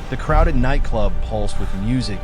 The crowded nightclub pulsed with music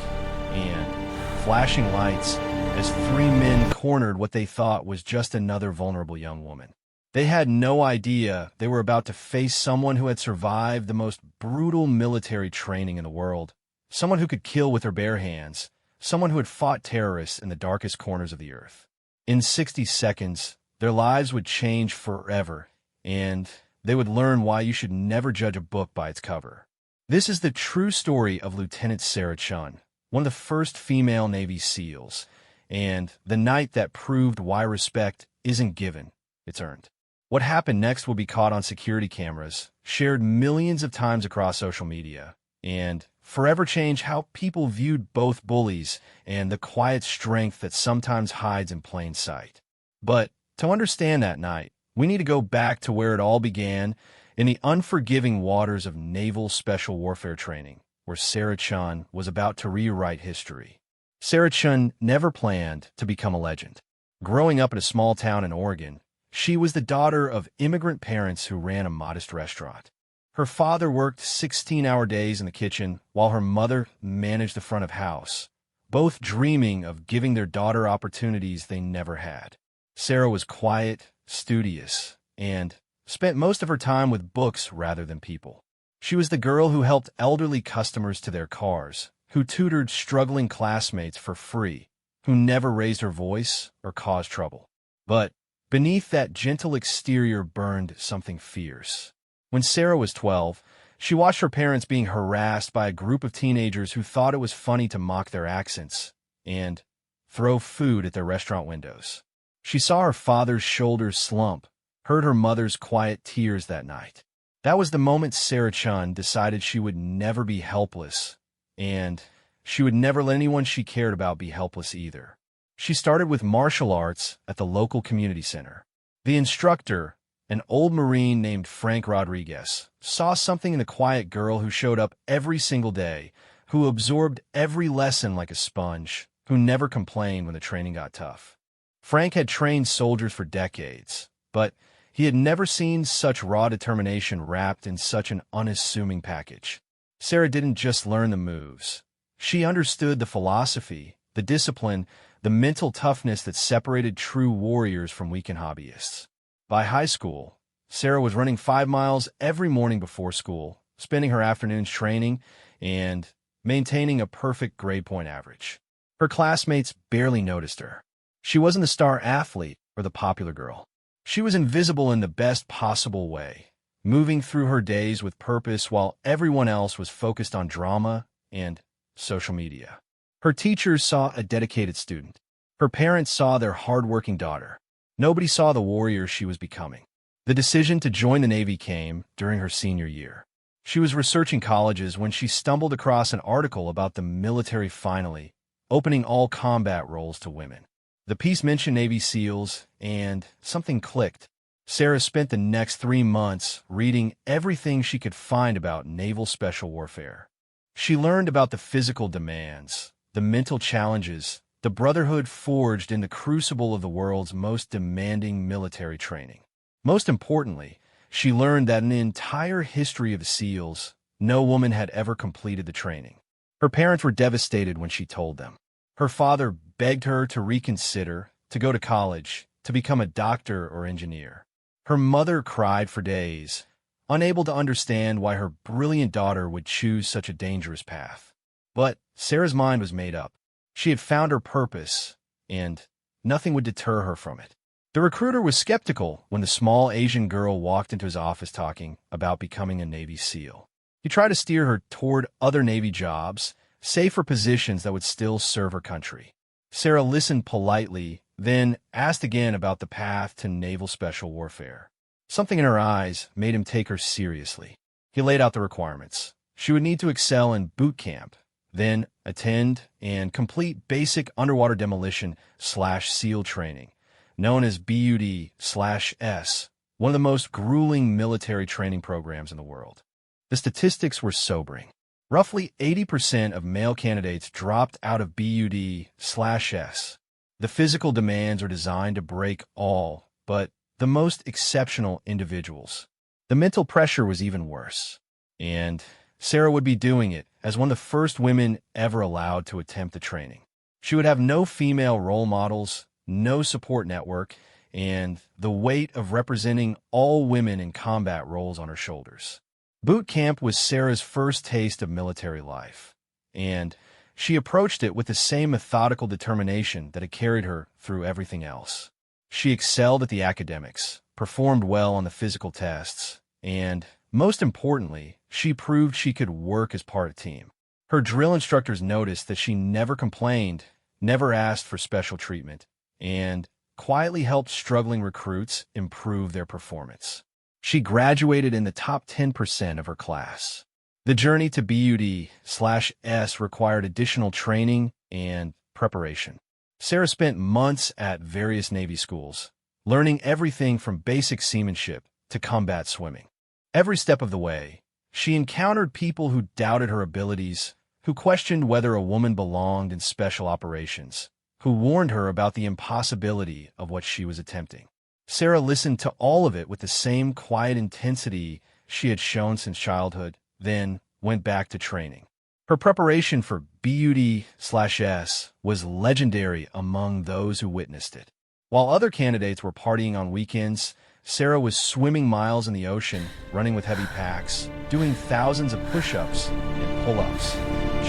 and flashing lights as three men cornered what they thought was just another vulnerable young woman. They had no idea they were about to face someone who had survived the most brutal military training in the world, someone who could kill with her bare hands, someone who had fought terrorists in the darkest corners of the earth. In 60 seconds, their lives would change forever, and they would learn why you should never judge a book by its cover. This is the true story of Lieutenant Sarah Chun, one of the first female Navy SEALs, and the night that proved why respect isn't given, it's earned. What happened next will be caught on security cameras, shared millions of times across social media, and forever change how people viewed both bullies and the quiet strength that sometimes hides in plain sight. But to understand that night, we need to go back to where it all began, in the unforgiving waters of naval special warfare training, where Sarah Chun was about to rewrite history. Sarah Chun never planned to become a legend. Growing up in a small town in Oregon, she was the daughter of immigrant parents who ran a modest restaurant. Her father worked 16-hour days in the kitchen while her mother managed the front of house, both dreaming of giving their daughter opportunities they never had. Sarah was quiet, studious, and spent most of her time with books rather than people. She was the girl who helped elderly customers to their cars, who tutored struggling classmates for free, who never raised her voice or caused trouble. But beneath that gentle exterior burned something fierce. When Sarah was 12, she watched her parents being harassed by a group of teenagers who thought it was funny to mock their accents and throw food at their restaurant windows. She saw her father's shoulders slump, heard her mother's quiet tears that night. That was the moment Sarah Chun decided she would never be helpless, and she would never let anyone she cared about be helpless either. She started with martial arts at the local community center. The instructor, an old Marine named Frank Rodriguez, saw something in the quiet girl who showed up every single day, who absorbed every lesson like a sponge, who never complained when the training got tough. Frank had trained soldiers for decades, but he had never seen such raw determination wrapped in such an unassuming package. Sarah didn't just learn the moves. She understood the philosophy, the discipline, the mental toughness that separated true warriors from weekend hobbyists. By high school, Sarah was running 5 miles every morning before school, spending her afternoons training and maintaining a perfect grade point average. Her classmates barely noticed her. She wasn't the star athlete or the popular girl. She was invisible in the best possible way, moving through her days with purpose while everyone else was focused on drama and social media. Her teachers saw a dedicated student. Her parents saw their hardworking daughter. Nobody saw the warrior she was becoming. The decision to join the Navy came during her senior year. She was researching colleges when she stumbled across an article about the military finally opening all combat roles to women. The piece mentioned Navy SEALs, and something clicked. Sarah spent the next 3 months reading everything she could find about naval special warfare. She learned about the physical demands, the mental challenges, the brotherhood forged in the crucible of the world's most demanding military training. Most importantly, she learned that in the entire history of the SEALs, no woman had ever completed the training. Her parents were devastated when she told them. Her father begged her to reconsider, to go to college, to become a doctor or engineer. Her mother cried for days, unable to understand why her brilliant daughter would choose such a dangerous path. But Sarah's mind was made up. She had found her purpose, and nothing would deter her from it. The recruiter was skeptical when the small Asian girl walked into his office talking about becoming a Navy SEAL. He tried to steer her toward other Navy jobs, safer positions that would still serve her country. Sarah listened politely, then asked again about the path to naval special warfare. Something in her eyes made him take her seriously. He laid out the requirements. She would need to excel in boot camp, then attend and complete basic underwater demolition/SEAL training, known as BUD/S, one of the most grueling military training programs in the world. The statistics were sobering. Roughly 80% of male candidates dropped out of BUD/S. The physical demands are designed to break all but the most exceptional individuals. The mental pressure was even worse. And Sarah would be doing it as one of the first women ever allowed to attempt the training. She would have no female role models, no support network, and the weight of representing all women in combat roles on her shoulders. Boot camp was Sarah's first taste of military life, and she approached it with the same methodical determination that had carried her through everything else. She excelled at the academics, performed well on the physical tests, and, most importantly, she proved she could work as part of a team. Her drill instructors noticed that she never complained, never asked for special treatment, and quietly helped struggling recruits improve their performance. She graduated in the top 10% of her class. The journey to BUD/S required additional training and preparation. Sarah spent months at various Navy schools, learning everything from basic seamanship to combat swimming. Every step of the way, she encountered people who doubted her abilities, who questioned whether a woman belonged in special operations, who warned her about the impossibility of what she was attempting. Sarah listened to all of it with the same quiet intensity she had shown since childhood, then went back to training. Her preparation for BUD/S was legendary among those who witnessed it. While other candidates were partying on weekends, Sarah was swimming miles in the ocean, running with heavy packs, doing thousands of push-ups and pull-ups.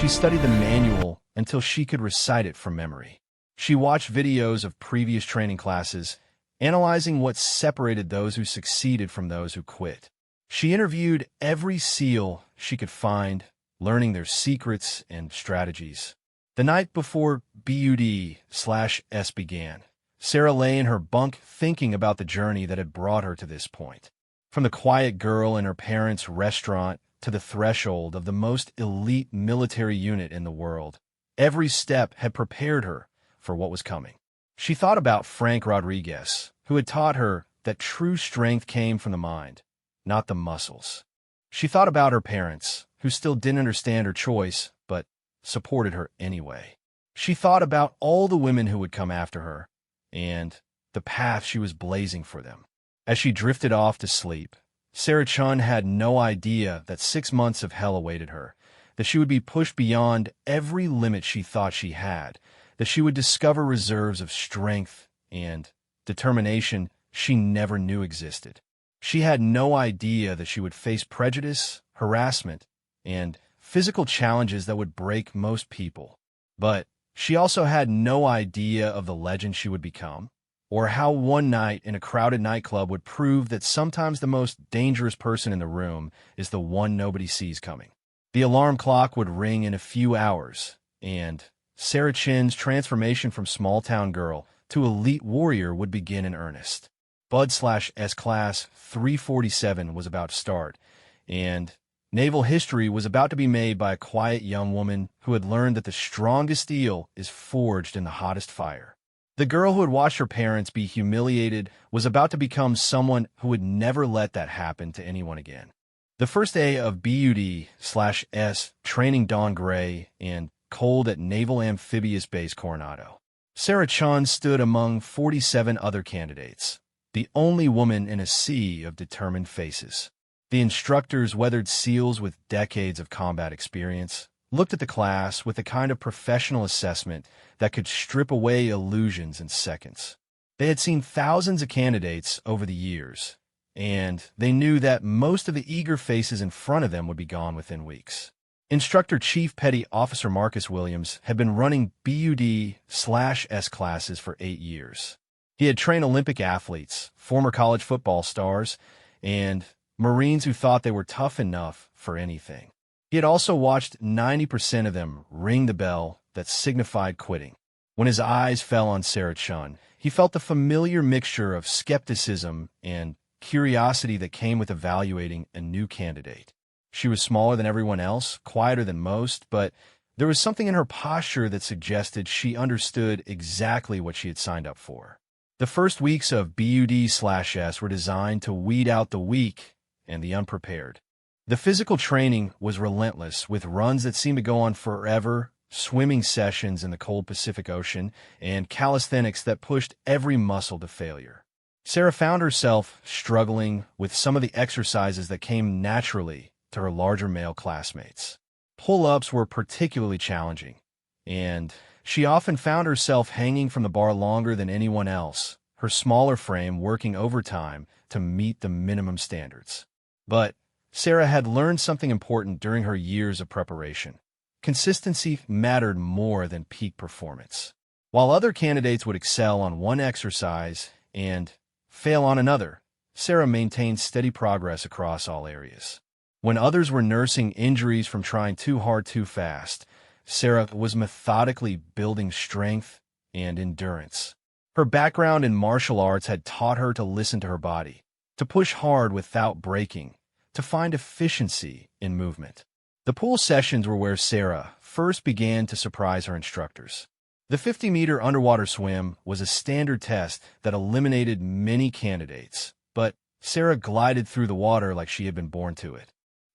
She studied the manual until she could recite it from memory. She watched videos of previous training classes, analyzing what separated those who succeeded from those who quit. She interviewed every SEAL she could find, learning their secrets and strategies. The night before BUD/S began, Sarah lay in her bunk thinking about the journey that had brought her to this point. From the quiet girl in her parents' restaurant to the threshold of the most elite military unit in the world, every step had prepared her for what was coming. She thought about Frank Rodriguez, who had taught her that true strength came from the mind, not the muscles. She thought about her parents, who still didn't understand her choice, but supported her anyway. She thought about all the women who would come after her, and the path she was blazing for them. As she drifted off to sleep, Sarah Chun had no idea that 6 months of hell awaited her, that she would be pushed beyond every limit she thought she had, that she would discover reserves of strength and determination she never knew existed. She had no idea that she would face prejudice, harassment, and physical challenges that would break most people. But she also had no idea of the legend she would become, or how one night in a crowded nightclub would prove that sometimes the most dangerous person in the room is the one nobody sees coming. The alarm clock would ring in a few hours, and Sarah Chin's transformation from small-town girl to elite warrior would begin in earnest. BUD/S Class 347 was about to start, and naval history was about to be made by a quiet young woman who had learned that the strongest steel is forged in the hottest fire. The girl who had watched her parents be humiliated was about to become someone who would never let that happen to anyone again. The first day of BUD/S training dawned gray and cold at Naval Amphibious Base Coronado. Sarah Chun stood among 47 other candidates, the only woman in a sea of determined faces. The instructors, weathered SEALs with decades of combat experience, looked at the class with a kind of professional assessment that could strip away illusions in seconds. They had seen thousands of candidates over the years, and they knew that most of the eager faces in front of them would be gone within weeks. Instructor Chief Petty Officer Marcus Williams had been running BUD/S classes for 8 years. He had trained Olympic athletes, former college football stars, and Marines who thought they were tough enough for anything. He had also watched 90% of them ring the bell that signified quitting. When his eyes fell on Sarah Chun, he felt the familiar mixture of skepticism and curiosity that came with evaluating a new candidate. She was smaller than everyone else, quieter than most, but there was something in her posture that suggested she understood exactly what she had signed up for. The first weeks of BUD/S were designed to weed out the weak and the unprepared. The physical training was relentless, with runs that seemed to go on forever, swimming sessions in the cold Pacific Ocean, and calisthenics that pushed every muscle to failure. Sarah found herself struggling with some of the exercises that came naturally to her larger male classmates. Pull-ups were particularly challenging, and she often found herself hanging from the bar longer than anyone else, her smaller frame working overtime to meet the minimum standards. But Sarah had learned something important during her years of preparation. Consistency mattered more than peak performance. While other candidates would excel on one exercise and fail on another, Sarah maintained steady progress across all areas. When others were nursing injuries from trying too hard too fast, Sarah was methodically building strength and endurance. Her background in martial arts had taught her to listen to her body, to push hard without breaking, to find efficiency in movement. The pool sessions were where Sarah first began to surprise her instructors. The 50-meter underwater swim was a standard test that eliminated many candidates, but Sarah glided through the water like she had been born to it.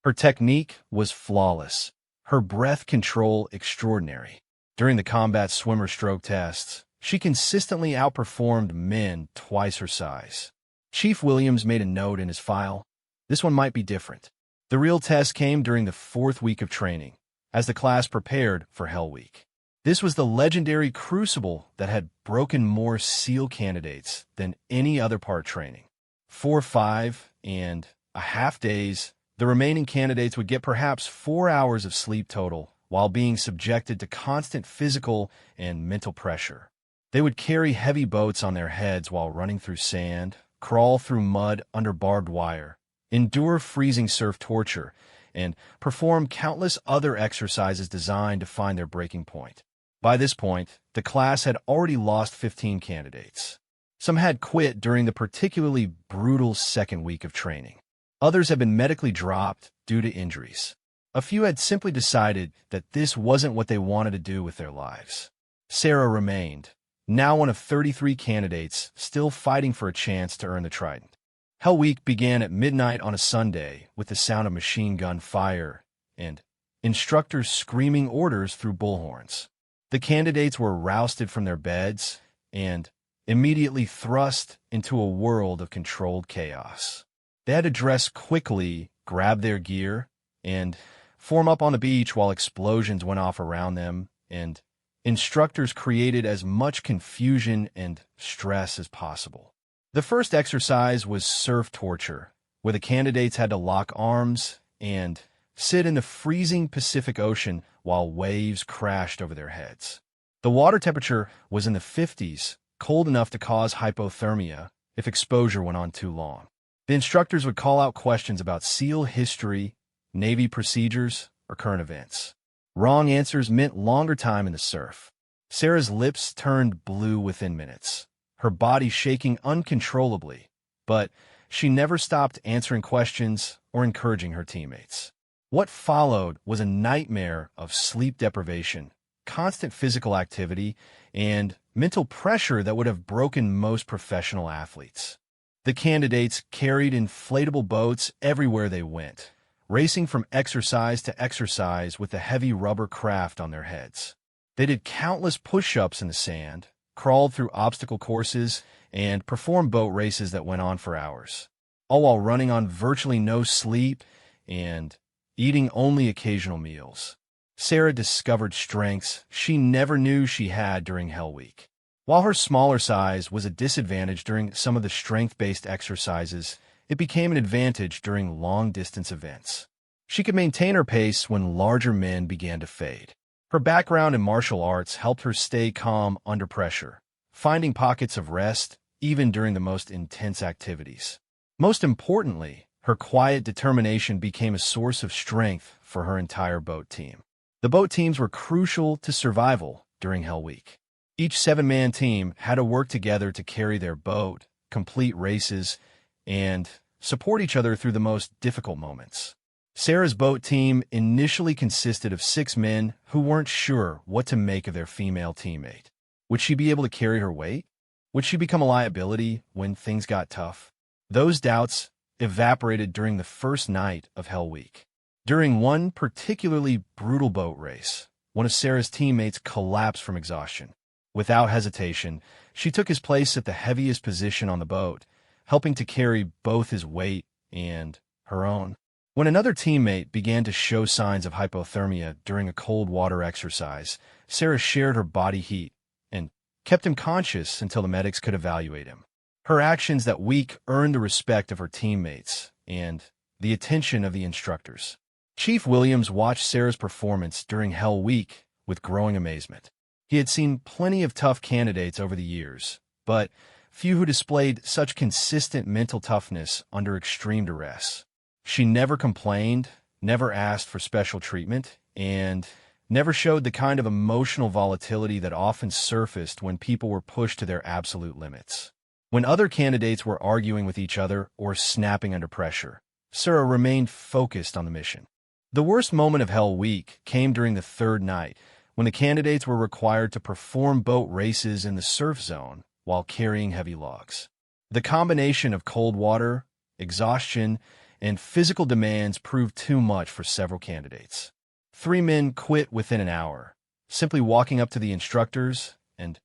Her technique was flawless, her breath control extraordinary. During the combat swimmer stroke tests, she consistently outperformed men twice her size. Chief Williams made a note in his file. This one might be different. The real test came during the 4th week of training, as the class prepared for Hell Week. This was the legendary crucible that had broken more SEAL candidates than any other part training. 4, 5.5 days, the remaining candidates would get perhaps 4 hours of sleep total while being subjected to constant physical and mental pressure. They would carry heavy boats on their heads while running through sand, crawl through mud under barbed wire, endure freezing surf torture, and perform countless other exercises designed to find their breaking point. By this point, the class had already lost 15 candidates. Some had quit during the particularly brutal 2nd week of training. Others had been medically dropped due to injuries. A few had simply decided that this wasn't what they wanted to do with their lives. Sarah remained, now one of 33 candidates still fighting for a chance to earn the Trident. Hell Week began at midnight on a Sunday with the sound of machine gun fire and instructors screaming orders through bullhorns. The candidates were rousted from their beds and immediately thrust into a world of controlled chaos. They had to dress quickly, grab their gear, and form up on the beach while explosions went off around them, and instructors created as much confusion and stress as possible. The first exercise was surf torture, where the candidates had to lock arms and sit in the freezing Pacific Ocean while waves crashed over their heads. The water temperature was in the 50s, cold enough to cause hypothermia if exposure went on too long. The instructors would call out questions about SEAL history, Navy procedures, or current events. Wrong answers meant longer time in the surf. Sarah's lips turned blue within minutes, her body shaking uncontrollably, but she never stopped answering questions or encouraging her teammates. What followed was a nightmare of sleep deprivation, constant physical activity, and mental pressure that would have broken most professional athletes. The candidates carried inflatable boats everywhere they went, racing from exercise to exercise with the heavy rubber craft on their heads. They did countless push-ups in the sand, crawled through obstacle courses, and performed boat races that went on for hours, all while running on virtually no sleep and eating only occasional meals. Sarah discovered strengths she never knew she had during Hell Week. While her smaller size was a disadvantage during some of the strength-based exercises, it became an advantage during long-distance events. She could maintain her pace when larger men began to fade. Her background in martial arts helped her stay calm under pressure, finding pockets of rest even during the most intense activities. Most importantly, her quiet determination became a source of strength for her entire boat team. The boat teams were crucial to survival during Hell Week. Each 7-man team had to work together to carry their boat, complete races, and support each other through the most difficult moments. Sarah's boat team initially consisted of 6 men who weren't sure what to make of their female teammate. Would she be able to carry her weight? Would she become a liability when things got tough? Those doubts evaporated during the first night of Hell Week. During one particularly brutal boat race, one of Sarah's teammates collapsed from exhaustion. Without hesitation, she took his place at the heaviest position on the boat, helping to carry both his weight and her own. When another teammate began to show signs of hypothermia during a cold water exercise, Sarah shared her body heat and kept him conscious until the medics could evaluate him. Her actions that week earned the respect of her teammates and the attention of the instructors. Chief Williams watched Sarah's performance during Hell Week with growing amazement. He had seen plenty of tough candidates over the years, but few who displayed such consistent mental toughness under extreme duress. She never complained, never asked for special treatment, and never showed the kind of emotional volatility that often surfaced when people were pushed to their absolute limits. When other candidates were arguing with each other or snapping under pressure, Sarah remained focused on the mission. The worst moment of Hell Week came during the third night, when the candidates were required to perform boat races in the surf zone while carrying heavy logs. The combination of cold water, exhaustion, and physical demands proved too much for several candidates. 3 men quit within an hour, simply walking up to the instructors and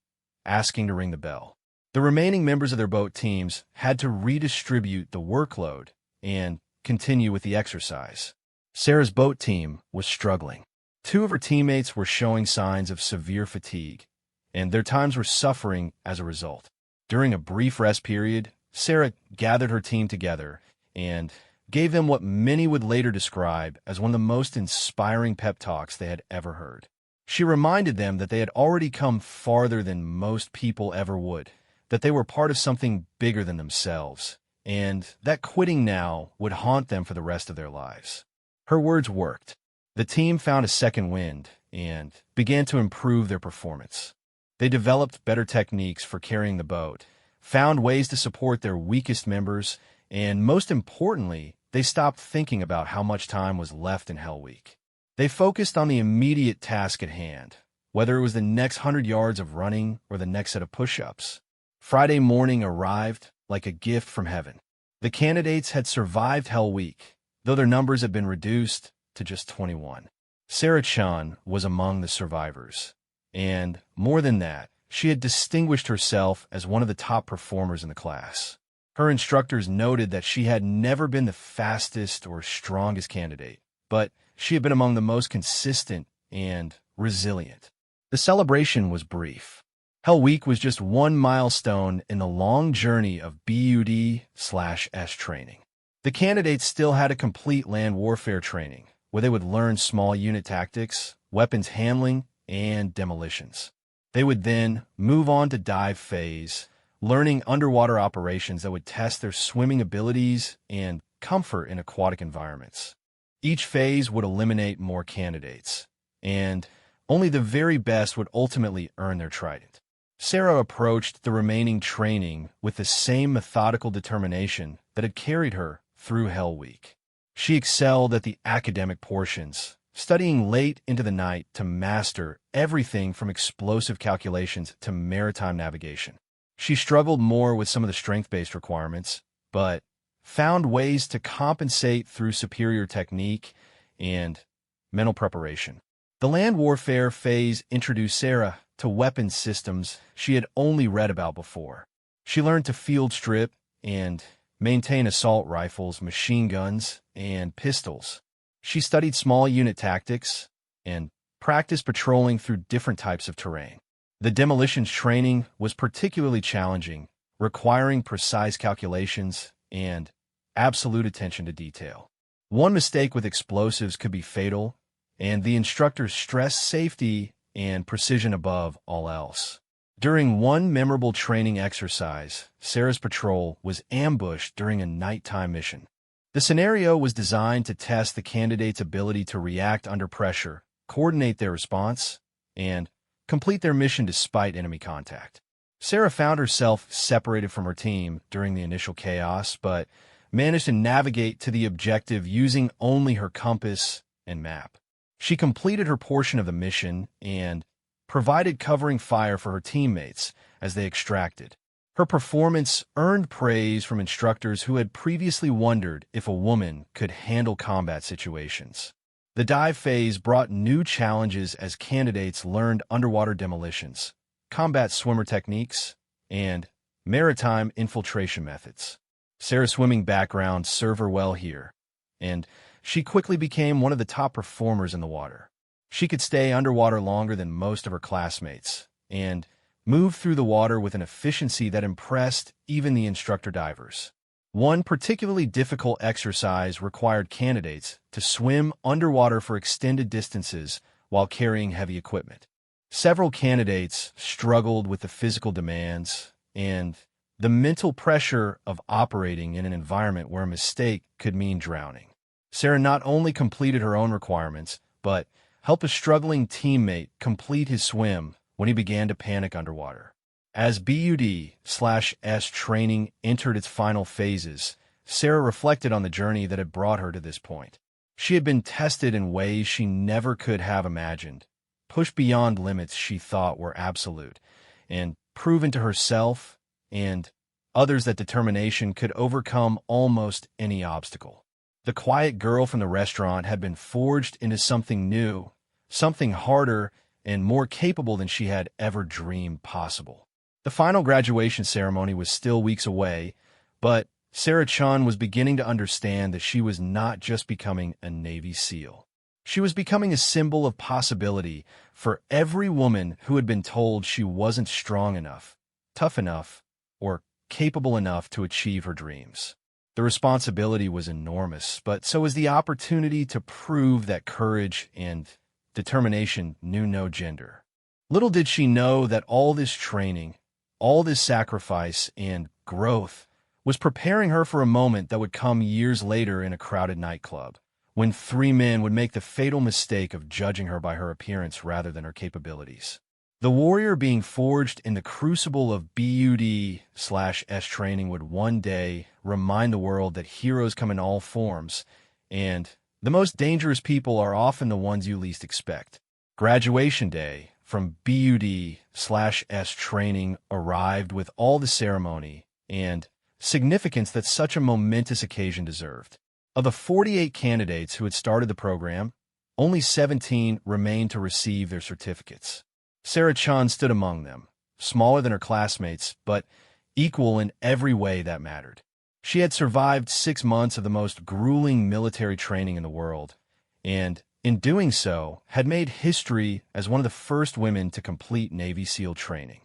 asking to ring the bell. The remaining members of their boat teams had to redistribute the workload and continue with the exercise. Sarah's boat team was struggling. 2 of her teammates were showing signs of severe fatigue, and their times were suffering as a result. During a brief rest period, Sarah gathered her team together and gave them what many would later describe as one of the most inspiring pep talks they had ever heard. She reminded them that they had already come farther than most people ever would, that they were part of something bigger than themselves, and that quitting now would haunt them for the rest of their lives. Her words worked. The team found a second wind and began to improve their performance. They developed better techniques for carrying the boat, found ways to support their weakest members, and most importantly, they stopped thinking about how much time was left in Hell Week. They focused on the immediate task at hand, whether it was the next 100 yards of running or the next set of push-ups. Friday morning arrived like a gift from heaven. The candidates had survived Hell Week, though their numbers had been reduced to just 21. Sarah Chun was among the survivors, and more than that, she had distinguished herself as one of the top performers in the class. Her instructors noted that she had never been the fastest or strongest candidate, but she had been among the most consistent and resilient. The celebration was brief. Hell Week was just one milestone in the long journey of BUD/S training. The candidates still had to complete land warfare training, where they would learn small unit tactics, weapons handling, and demolitions. They would then move on to dive phase, learning underwater operations that would test their swimming abilities and comfort in aquatic environments. Each phase would eliminate more candidates, and only the very best would ultimately earn their trident. Sarah approached the remaining training with the same methodical determination that had carried her through Hell Week. She excelled at the academic portions, studying late into the night to master everything from explosive calculations to maritime navigation. She struggled more with some of the strength-based requirements, but found ways to compensate through superior technique and mental preparation. The land warfare phase introduced Sarah to weapons systems she had only read about before. She learned to field strip and maintain assault rifles, machine guns, and pistols. She studied small unit tactics and practiced patrolling through different types of terrain. The demolitions training was particularly challenging, requiring precise calculations and absolute attention to detail. One mistake with explosives could be fatal, and the instructors stressed safety and precision above all else. During one memorable training exercise, Sarah's patrol was ambushed during a nighttime mission. The scenario was designed to test the candidates' ability to react under pressure, coordinate their response, and complete their mission despite enemy contact. Sarah found herself separated from her team during the initial chaos, but managed to navigate to the objective using only her compass and map. She completed her portion of the mission and provided covering fire for her teammates as they extracted. Her performance earned praise from instructors who had previously wondered if a woman could handle combat situations. The dive phase brought new challenges as candidates learned underwater demolitions, combat swimmer techniques, and maritime infiltration methods. Sarah's swimming background served her well here, and she quickly became one of the top performers in the water. She could stay underwater longer than most of her classmates and move through the water with an efficiency that impressed even the instructor divers. One particularly difficult exercise required candidates to swim underwater for extended distances while carrying heavy equipment. Several candidates struggled with the physical demands and the mental pressure of operating in an environment where a mistake could mean drowning. Sarah not only completed her own requirements, but helped a struggling teammate complete his swim when he began to panic underwater. As BUD/S training entered its final phases, Sarah reflected on the journey that had brought her to this point. She had been tested in ways she never could have imagined, pushed beyond limits she thought were absolute, and proven to herself and others that determination could overcome almost any obstacle. The quiet girl from the restaurant had been forged into something new, something harder and more capable than she had ever dreamed possible. The final graduation ceremony was still weeks away, but Sarah Chun was beginning to understand that she was not just becoming a Navy SEAL. She was becoming a symbol of possibility for every woman who had been told she wasn't strong enough, tough enough, or capable enough to achieve her dreams. The responsibility was enormous, but so was the opportunity to prove that courage and determination knew no gender. Little did she know that all this training, all this sacrifice and growth was preparing her for a moment that would come years later in a crowded nightclub, when three men would make the fatal mistake of judging her by her appearance rather than her capabilities. The warrior being forged in the crucible of BUD/S training would one day remind the world that heroes come in all forms, and the most dangerous people are often the ones you least expect. Graduation day from BUD/S training arrived with all the ceremony and significance that such a momentous occasion deserved. Of the 48 candidates who had started the program, only 17 remained to receive their certificates. Sarah Chun stood among them, smaller than her classmates, but equal in every way that mattered. She had survived 6 months of the most grueling military training in the world, and in doing so, had made history as one of the first women to complete Navy SEAL training.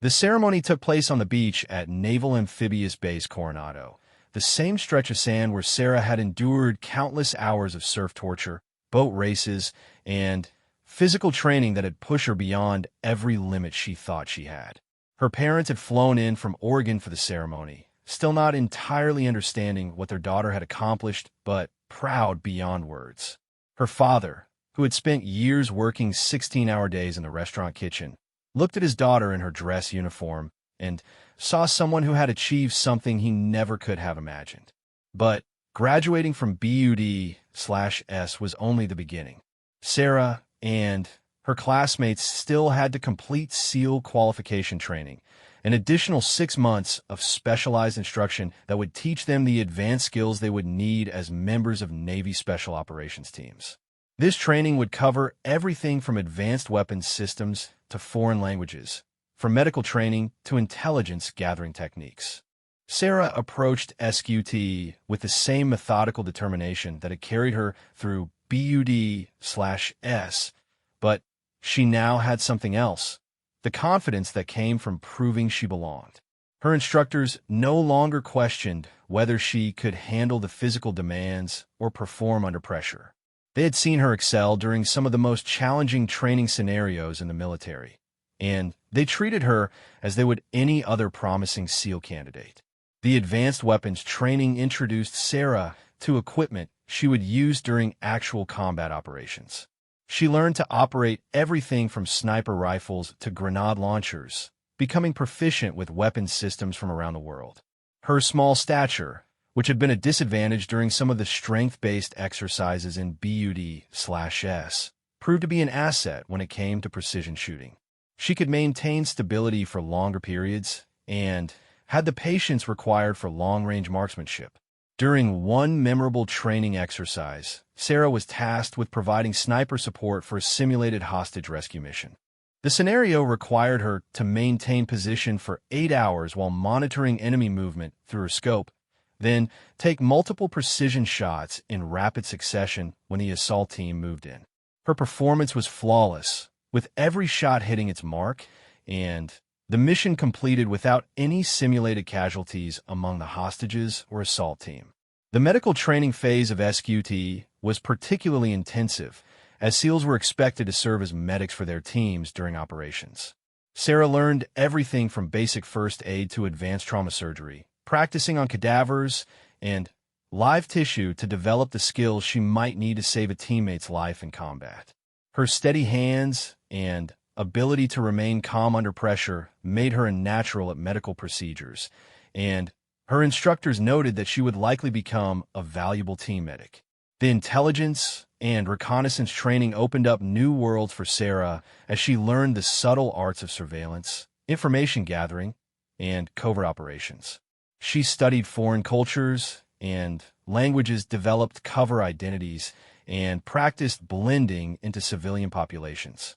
The ceremony took place on the beach at Naval Amphibious Base Coronado, the same stretch of sand where Sarah had endured countless hours of surf torture, boat races, and physical training that had pushed her beyond every limit she thought she had. Her parents had flown in from Oregon for the ceremony, still not entirely understanding what their daughter had accomplished, but proud beyond words. Her father, who had spent years working 16-hour days in the restaurant kitchen, looked at his daughter in her dress uniform and saw someone who had achieved something he never could have imagined. But graduating from BUD/S was only the beginning. Sarah and her classmates still had to complete SEAL qualification training, an additional 6 months of specialized instruction that would teach them the advanced skills they would need as members of Navy Special Operations teams. This training would cover everything from advanced weapons systems to foreign languages, from medical training to intelligence gathering techniques. Sarah approached SQT with the same methodical determination that had carried her through BUD/S, but she now had something else, the confidence that came from proving she belonged. Her instructors no longer questioned whether she could handle the physical demands or perform under pressure. They had seen her excel during some of the most challenging training scenarios in the military, and they treated her as they would any other promising SEAL candidate. The advanced weapons training introduced Sarah to equipment she would use during actual combat operations. She learned to operate everything from sniper rifles to grenade launchers, becoming proficient with weapons systems from around the world. Her small stature, which had been a disadvantage during some of the strength-based exercises in BUD/S, proved to be an asset when it came to precision shooting. She could maintain stability for longer periods and had the patience required for long-range marksmanship. During one memorable training exercise, Sarah was tasked with providing sniper support for a simulated hostage rescue mission. The scenario required her to maintain position for 8 hours while monitoring enemy movement through her scope, then take multiple precision shots in rapid succession when the assault team moved in. Her performance was flawless, with every shot hitting its mark, and the mission completed without any simulated casualties among the hostages or assault team. The medical training phase of SQT was particularly intensive, as SEALs were expected to serve as medics for their teams during operations. Sarah learned everything from basic first aid to advanced trauma surgery, practicing on cadavers and live tissue to develop the skills she might need to save a teammate's life in combat. Her steady hands and ability to remain calm under pressure made her a natural at medical procedures, and her instructors noted that she would likely become a valuable team medic. The intelligence and reconnaissance training opened up new worlds for Sarah as she learned the subtle arts of surveillance, information gathering, and covert operations. She studied foreign cultures and languages, developed cover identities, and practiced blending into civilian populations.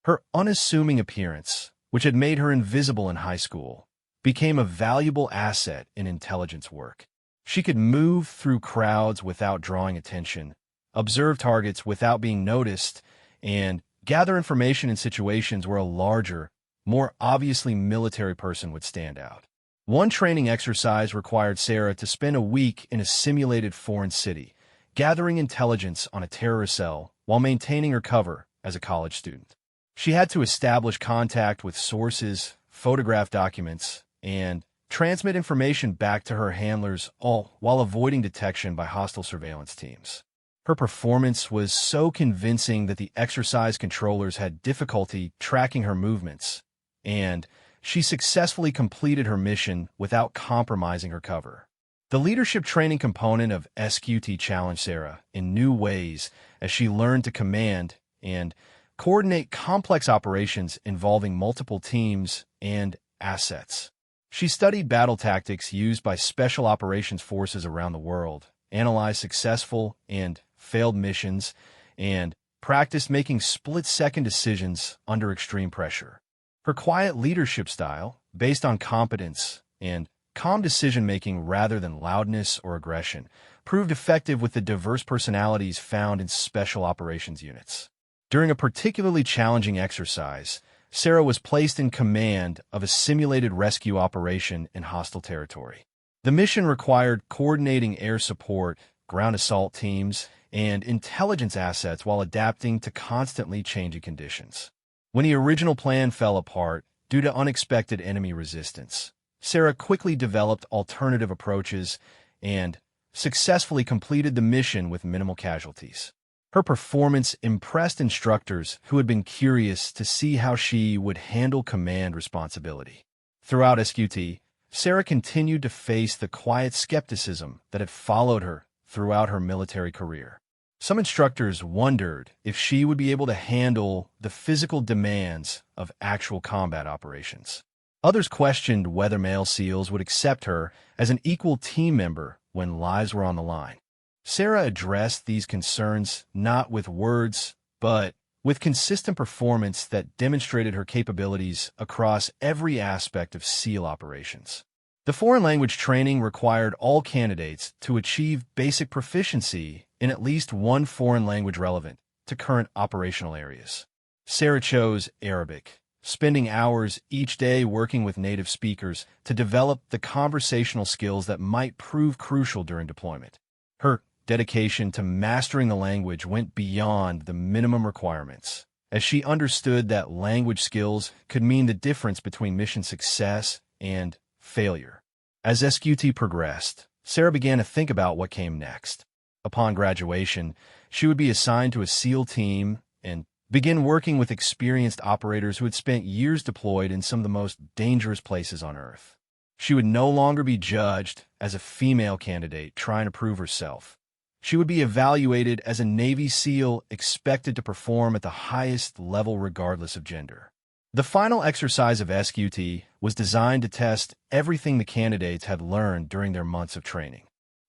Her unassuming appearance, which had made her invisible in high school, became a valuable asset in intelligence work. She could move through crowds without drawing attention, observe targets without being noticed, and gather information in situations where a larger, more obviously military person would stand out. One training exercise required Sarah to spend a week in a simulated foreign city, gathering intelligence on a terrorist cell while maintaining her cover as a college student. She had to establish contact with sources, photograph documents, and transmit information back to her handlers, all while avoiding detection by hostile surveillance teams. Her performance was so convincing that the exercise controllers had difficulty tracking her movements, and she successfully completed her mission without compromising her cover. The leadership training component of SQT challenged Sarah in new ways as she learned to command and coordinate complex operations involving multiple teams and assets. She studied battle tactics used by special operations forces around the world, analyzed successful and failed missions, and practiced making split-second decisions under extreme pressure. Her quiet leadership style, based on competence and calm decision-making rather than loudness or aggression, proved effective with the diverse personalities found in special operations units. During a particularly challenging exercise, Sarah was placed in command of a simulated rescue operation in hostile territory. The mission required coordinating air support, ground assault teams, and intelligence assets while adapting to constantly changing conditions. When the original plan fell apart due to unexpected enemy resistance, Sarah quickly developed alternative approaches and successfully completed the mission with minimal casualties. Her performance impressed instructors who had been curious to see how she would handle command responsibility. Throughout SQT, Sarah continued to face the quiet skepticism that had followed her throughout her military career. Some instructors wondered if she would be able to handle the physical demands of actual combat operations. Others questioned whether male SEALs would accept her as an equal team member when lives were on the line. Sarah addressed these concerns not with words, but with consistent performance that demonstrated her capabilities across every aspect of SEAL operations. The foreign language training required all candidates to achieve basic proficiency in at least one foreign language relevant to current operational areas. Sarah chose Arabic, spending hours each day working with native speakers to develop the conversational skills that might prove crucial during deployment. Her dedication to mastering the language went beyond the minimum requirements, as she understood that language skills could mean the difference between mission success and failure. As SQT progressed, Sarah began to think about what came next. Upon graduation, she would be assigned to a SEAL team and begin working with experienced operators who had spent years deployed in some of the most dangerous places on Earth. She would no longer be judged as a female candidate trying to prove herself. She would be evaluated as a Navy SEAL expected to perform at the highest level regardless of gender. The final exercise of SQT was designed to test everything the candidates had learned during their months of training.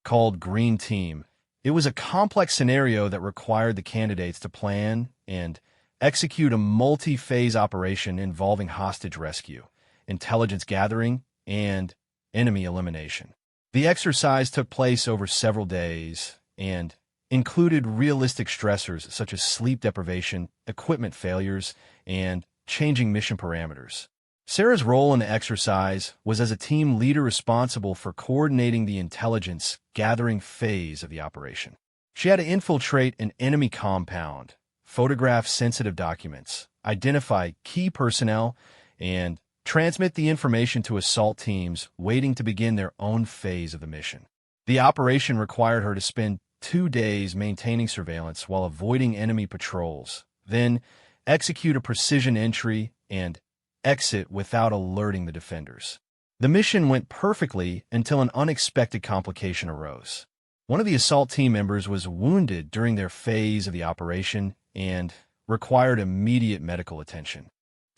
Called Green Team, it was a complex scenario that required the candidates to plan and execute a multi-phase operation involving hostage rescue, intelligence gathering, and enemy elimination. The exercise took place over several days and included realistic stressors such as sleep deprivation, equipment failures, and changing mission parameters. Sarah's role in the exercise was as a team leader responsible for coordinating the intelligence gathering phase of the operation. She had to infiltrate an enemy compound, photograph sensitive documents, identify key personnel, and transmit the information to assault teams waiting to begin their own phase of the mission. The operation required her to spend 2 days maintaining surveillance while avoiding enemy patrols, then execute a precision entry and exit without alerting the defenders. The mission went perfectly until an unexpected complication arose. One of the assault team members was wounded during their phase of the operation and required immediate medical attention.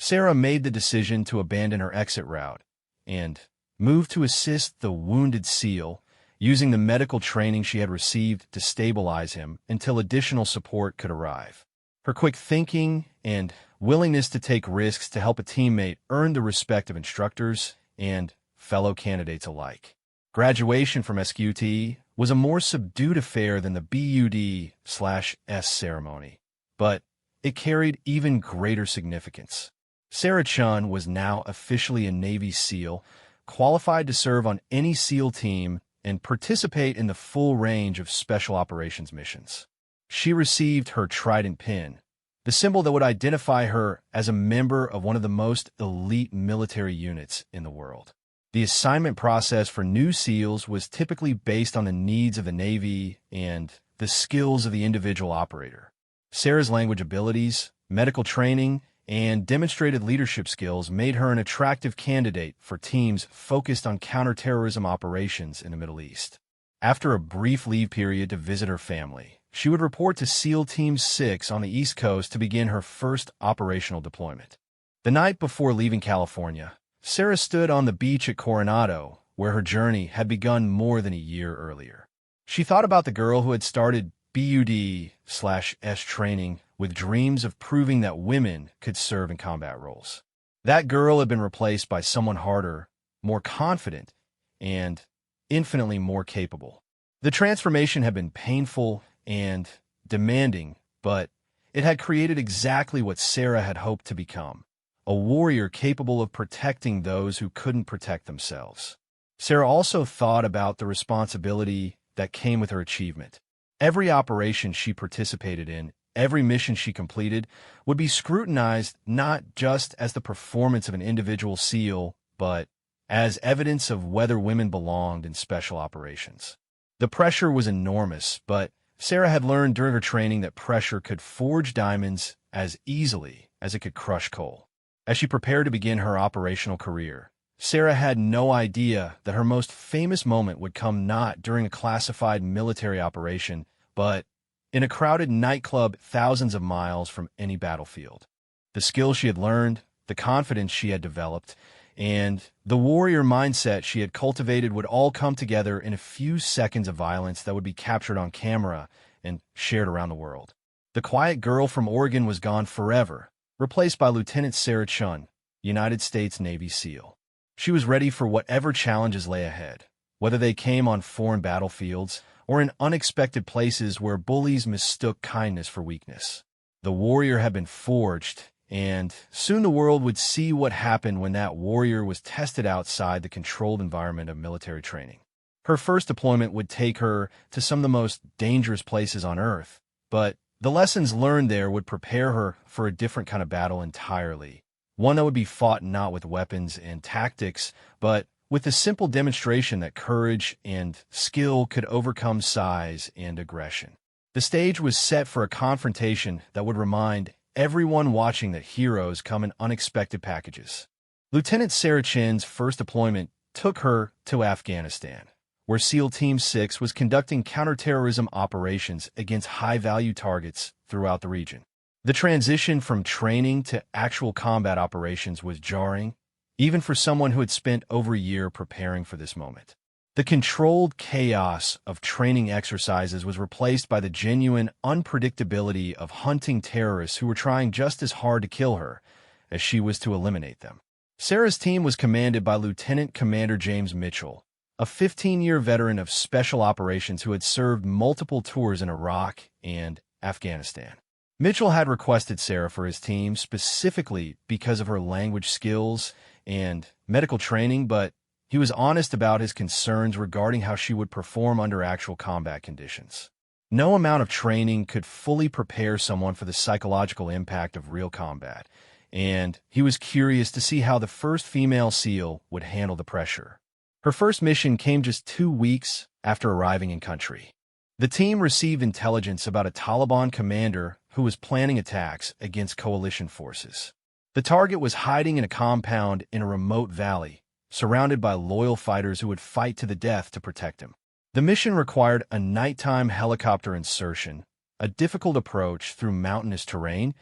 Sarah made the decision to abandon her exit route and move to assist the wounded SEAL, using the medical training she had received to stabilize him until additional support could arrive. Her quick thinking and willingness to take risks to help a teammate earned the respect of instructors and fellow candidates alike. Graduation from SQT was a more subdued affair than the BUD/S ceremony, but it carried even greater significance. Sarah Chun was now officially a Navy SEAL, qualified to serve on any SEAL team and participate in the full range of special operations missions. She received her Trident pin, the symbol that would identify her as a member of one of the most elite military units in the world. The assignment process for new SEALs was typically based on the needs of the Navy and the skills of the individual operator. Sarah's language abilities, medical training, and demonstrated leadership skills made her an attractive candidate for teams focused on counterterrorism operations in the Middle East. After a brief leave period to visit her family, she would report to SEAL Team 6 on the East Coast to begin her first operational deployment. The night before leaving California, Sarah stood on the beach at Coronado, where her journey had begun more than a year earlier. She thought about the girl who had started BUD/S training with dreams of proving that women could serve in combat roles. That girl had been replaced by someone harder, more confident, and infinitely more capable. The transformation had been painful and demanding, but it had created exactly what Sarah had hoped to become, a warrior capable of protecting those who couldn't protect themselves. Sarah also thought about the responsibility that came with her achievement. Every operation she participated in, every mission she completed, would be scrutinized not just as the performance of an individual SEAL, but as evidence of whether women belonged in special operations. The pressure was enormous, but Sarah had learned during her training that pressure could forge diamonds as easily as it could crush coal. As she prepared to begin her operational career, Sarah had no idea that her most famous moment would come not during a classified military operation, but in a crowded nightclub thousands of miles from any battlefield. The skills she had learned, the confidence she had developed, and the warrior mindset she had cultivated would all come together in a few seconds of violence that would be captured on camera and shared around the world. The quiet girl from Oregon was gone forever, replaced by Lieutenant Sarah Chun, United States Navy SEAL. She was ready for whatever challenges lay ahead, whether they came on foreign battlefields or in unexpected places where bullies mistook kindness for weakness. The warrior had been forged, and soon the world would see what happened when that warrior was tested outside the controlled environment of military training. Her first deployment would take her to some of the most dangerous places on Earth, but the lessons learned there would prepare her for a different kind of battle entirely, one that would be fought not with weapons and tactics, but with the simple demonstration that courage and skill could overcome size and aggression. The stage was set for a confrontation that would remind everyone watching that heroes come in unexpected packages. Lieutenant Sarah Chin's first deployment took her to Afghanistan, where SEAL Team 6 was conducting counterterrorism operations against high-value targets throughout the region. The transition from training to actual combat operations was jarring, even for someone who had spent over a year preparing for this moment. The controlled chaos of training exercises was replaced by the genuine unpredictability of hunting terrorists who were trying just as hard to kill her as she was to eliminate them. Sarah's team was commanded by Lieutenant Commander James Mitchell, a 15-year veteran of special operations who had served multiple tours in Iraq and Afghanistan. Mitchell had requested Sarah for his team specifically because of her language skills and medical training, but he was honest about his concerns regarding how she would perform under actual combat conditions. No amount of training could fully prepare someone for the psychological impact of real combat, and he was curious to see how the first female SEAL would handle the pressure. Her first mission came just 2 weeks after arriving in country. The team received intelligence about a Taliban commander who was planning attacks against coalition forces. The target was hiding in a compound in a remote valley, surrounded by loyal fighters who would fight to the death to protect him. The mission required a nighttime helicopter insertion, a difficult approach through mountainous terrain,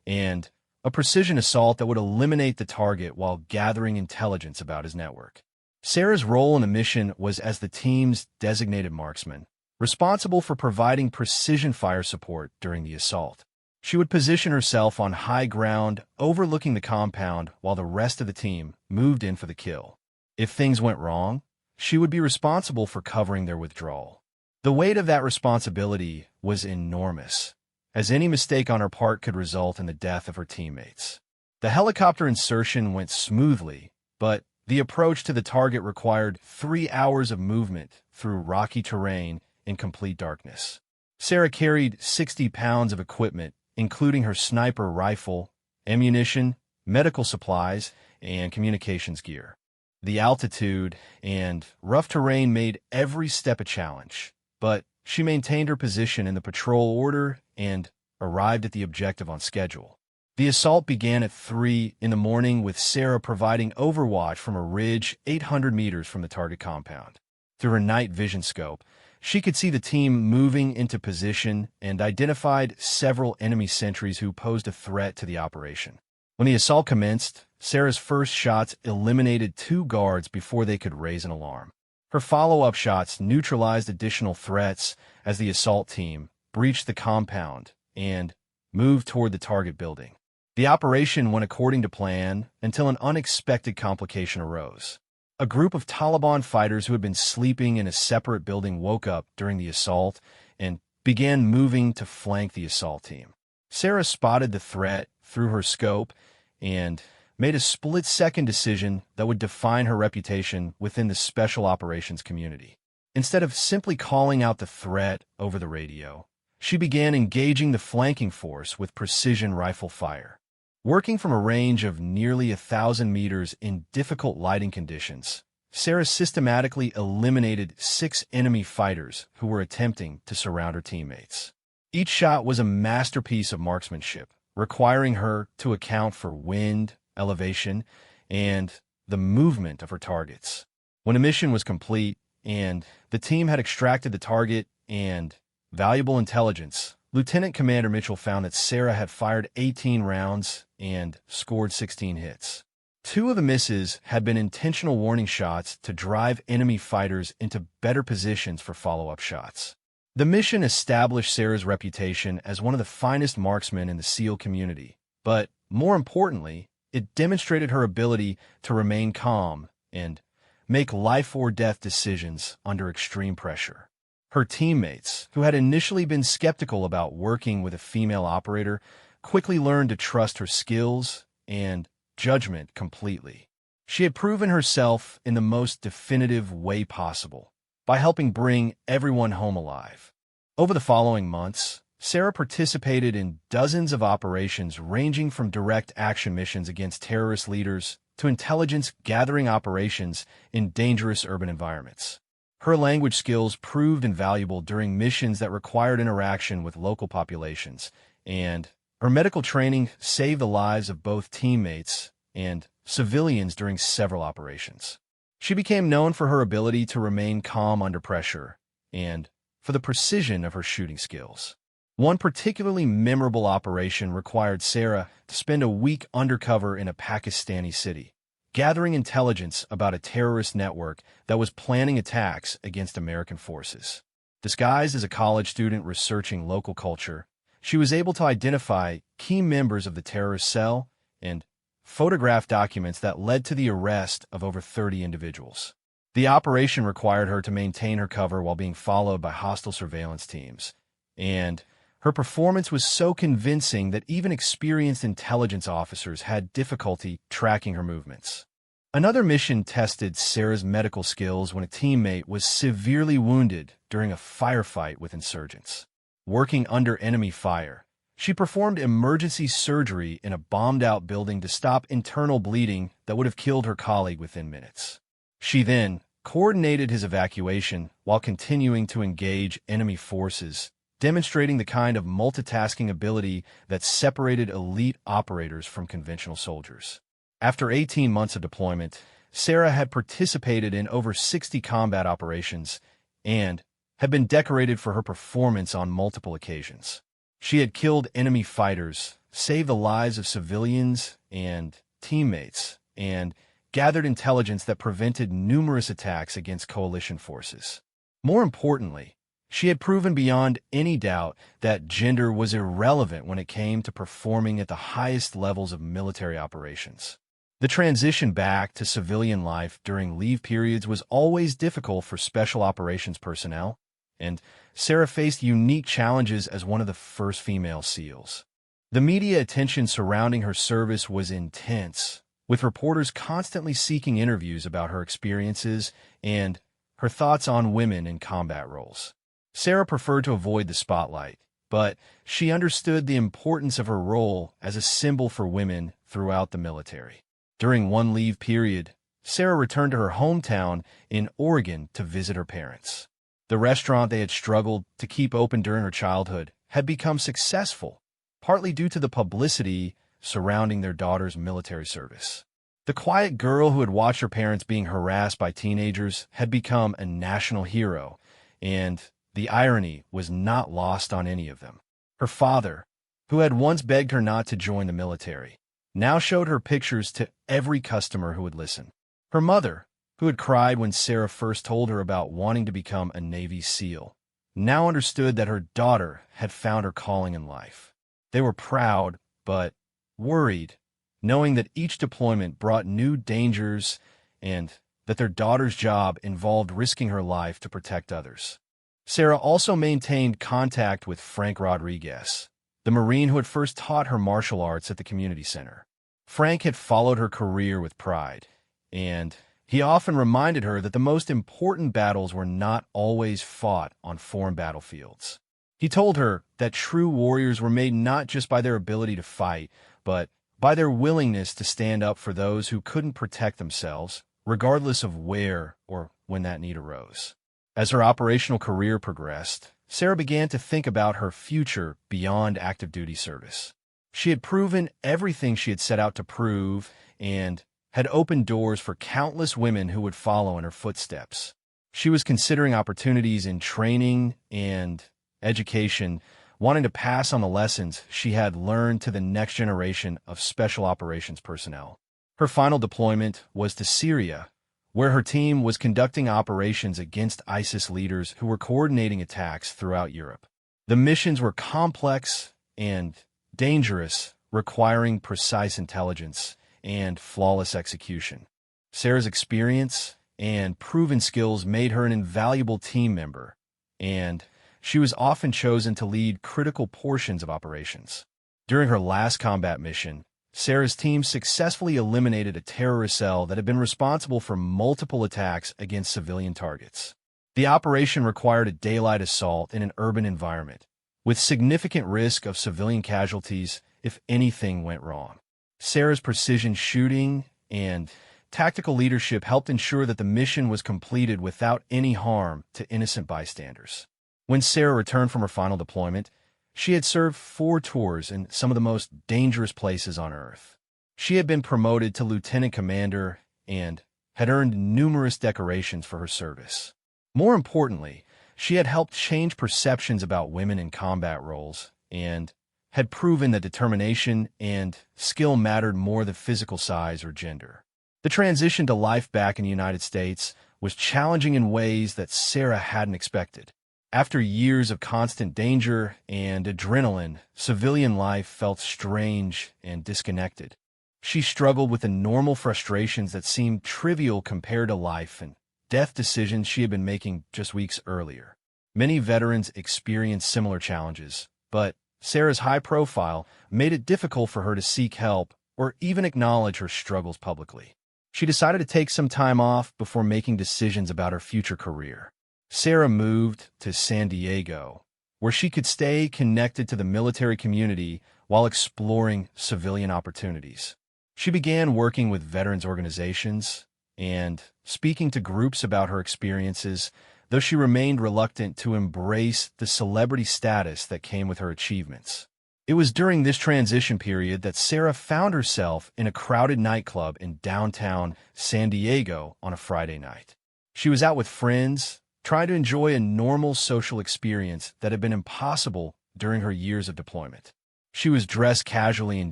and a precision assault that would eliminate the target while gathering intelligence about his network. Sarah's role in the mission was as the team's designated marksman, responsible for providing precision fire support during the assault. She would position herself on high ground, overlooking the compound while the rest of the team moved in for the kill. If things went wrong, she would be responsible for covering their withdrawal. The weight of that responsibility was enormous, as any mistake on her part could result in the death of her teammates. The helicopter insertion went smoothly, but the approach to the target required 3 hours of movement through rocky terrain in complete darkness. Sarah carried 60 pounds of equipment, including her sniper rifle, ammunition, medical supplies, and communications gear. The altitude and rough terrain made every step a challenge, but she maintained her position in the patrol order and arrived at the objective on schedule. The assault began at 3 in the morning with Sarah providing overwatch from a ridge 800 meters from the target compound. Through her night vision scope, she could see the team moving into position and identified several enemy sentries who posed a threat to the operation. When the assault commenced, Sarah's first shots eliminated 2 guards before they could raise an alarm. Her follow-up shots neutralized additional threats as the assault team breached the compound and moved toward the target building. The operation went according to plan until an unexpected complication arose. A group of Taliban fighters who had been sleeping in a separate building woke up during the assault and began moving to flank the assault team. Sarah spotted the threat through her scope and made a split-second decision that would define her reputation within the special operations community. Instead of simply calling out the threat over the radio, she began engaging the flanking force with precision rifle fire. Working from a range of nearly 1,000 meters in difficult lighting conditions, Sarah systematically eliminated 6 enemy fighters who were attempting to surround her teammates. Each shot was a masterpiece of marksmanship, requiring her to account for wind, elevation, and the movement of her targets. When a mission was complete and the team had extracted the target and valuable intelligence, Lieutenant Commander Mitchell found that Sarah had fired 18 rounds and scored 16 hits. 2 of the misses had been intentional warning shots to drive enemy fighters into better positions for follow-up shots. The mission established Sarah's reputation as one of the finest marksmen in the SEAL community, but more importantly, it demonstrated her ability to remain calm and make life-or-death decisions under extreme pressure. Her teammates, who had initially been skeptical about working with a female operator, quickly learned to trust her skills and judgment completely. She had proven herself in the most definitive way possible, by helping bring everyone home alive. Over the following months, Sarah participated in dozens of operations ranging from direct action missions against terrorist leaders to intelligence-gathering operations in dangerous urban environments. Her language skills proved invaluable during missions that required interaction with local populations, and her medical training saved the lives of both teammates and civilians during several operations. She became known for her ability to remain calm under pressure and for the precision of her shooting skills. One particularly memorable operation required Sarah to spend a week undercover in a Pakistani city, gathering intelligence about a terrorist network that was planning attacks against American forces. Disguised as a college student researching local culture, she was able to identify key members of the terrorist cell and photograph documents that led to the arrest of over 30 individuals. The operation required her to maintain her cover while being followed by hostile surveillance teams, and her performance was so convincing that even experienced intelligence officers had difficulty tracking her movements. Another mission tested Sarah's medical skills when a teammate was severely wounded during a firefight with insurgents. Working under enemy fire, she performed emergency surgery in a bombed-out building to stop internal bleeding that would have killed her colleague within minutes. She then coordinated his evacuation while continuing to engage enemy forces, demonstrating the kind of multitasking ability that separated elite operators from conventional soldiers. After 18 months of deployment, Sarah had participated in over 60 combat operations and had been decorated for her performance on multiple occasions. She had killed enemy fighters, saved the lives of civilians and teammates, and gathered intelligence that prevented numerous attacks against coalition forces. More importantly, she had proven beyond any doubt that gender was irrelevant when it came to performing at the highest levels of military operations. The transition back to civilian life during leave periods was always difficult for special operations personnel, and Sarah faced unique challenges as one of the first female SEALs. The media attention surrounding her service was intense, with reporters constantly seeking interviews about her experiences and her thoughts on women in combat roles. Sarah preferred to avoid the spotlight, but she understood the importance of her role as a symbol for women throughout the military. During one leave period, Sarah returned to her hometown in Oregon to visit her parents. The restaurant they had struggled to keep open during her childhood had become successful, partly due to the publicity surrounding their daughter's military service. The quiet girl who had watched her parents being harassed by teenagers had become a national hero, and the irony was not lost on any of them. Her father, who had once begged her not to join the military, now showed her pictures to every customer who would listen. Her mother, who had cried when Sarah first told her about wanting to become a Navy SEAL, now understood that her daughter had found her calling in life. They were proud, but worried, knowing that each deployment brought new dangers and that their daughter's job involved risking her life to protect others. Sarah also maintained contact with Frank Rodriguez, the Marine who had first taught her martial arts at the community center. Frank had followed her career with pride, and he often reminded her that the most important battles were not always fought on foreign battlefields. He told her that true warriors were made not just by their ability to fight, but by their willingness to stand up for those who couldn't protect themselves, regardless of where or when that need arose. As her operational career progressed, Sarah began to think about her future beyond active duty service. She had proven everything she had set out to prove and had opened doors for countless women who would follow in her footsteps. She was considering opportunities in training and education, wanting to pass on the lessons she had learned to the next generation of special operations personnel. Her final deployment was to Syria, where her team was conducting operations against ISIS leaders who were coordinating attacks throughout Europe. The missions were complex and dangerous, requiring precise intelligence and flawless execution. Sarah's experience and proven skills made her an invaluable team member, and she was often chosen to lead critical portions of operations. During her last combat mission, Sarah's team successfully eliminated a terrorist cell that had been responsible for multiple attacks against civilian targets. The operation required a daylight assault in an urban environment, with significant risk of civilian casualties if anything went wrong. Sarah's precision shooting and tactical leadership helped ensure that the mission was completed without any harm to innocent bystanders. When Sarah returned from her final deployment, she had served 4 tours in some of the most dangerous places on Earth. She had been promoted to lieutenant commander and had earned numerous decorations for her service. More importantly, she had helped change perceptions about women in combat roles and had proven that determination and skill mattered more than physical size or gender. The transition to life back in the United States was challenging in ways that Sarah hadn't expected. After years of constant danger and adrenaline, civilian life felt strange and disconnected. She struggled with the normal frustrations that seemed trivial compared to life in death decisions she had been making just weeks earlier. Many veterans experienced similar challenges, but Sarah's high profile made it difficult for her to seek help or even acknowledge her struggles publicly. She decided to take some time off before making decisions about her future career. Sarah moved to San Diego, where she could stay connected to the military community while exploring civilian opportunities. She began working with veterans organizations and speaking to groups about her experiences, though she remained reluctant to embrace the celebrity status that came with her achievements. It was during this transition period that Sarah found herself in a crowded nightclub in downtown San Diego on a Friday night. She was out with friends, trying to enjoy a normal social experience that had been impossible during her years of deployment. She was dressed casually in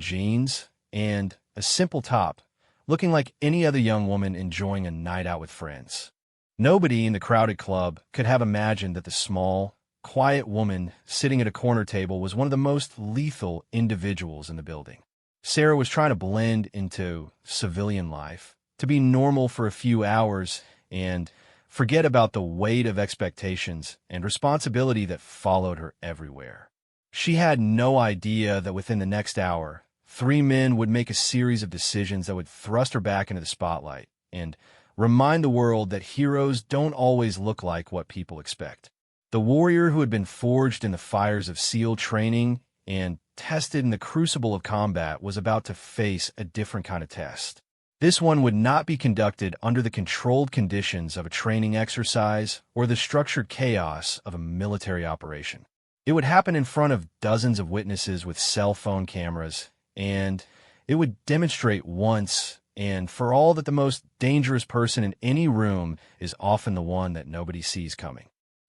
jeans and a simple top, looking like any other young woman enjoying a night out with friends. Nobody in the crowded club could have imagined that the small, quiet woman sitting at a corner table was one of the most lethal individuals in the building. Sarah was trying to blend into civilian life, to be normal for a few hours and forget about the weight of expectations and responsibility that followed her everywhere. She had no idea that within the next hour, 3 men would make a series of decisions that would thrust her back into the spotlight and remind the world that heroes don't always look like what people expect. The warrior who had been forged in the fires of SEAL training and tested in the crucible of combat was about to face a different kind of test. This one would not be conducted under the controlled conditions of a training exercise or the structured chaos of a military operation. It would happen in front of dozens of witnesses with cell phone cameras, and it would demonstrate once and for all that the most dangerous person in any room is often the one that nobody sees coming.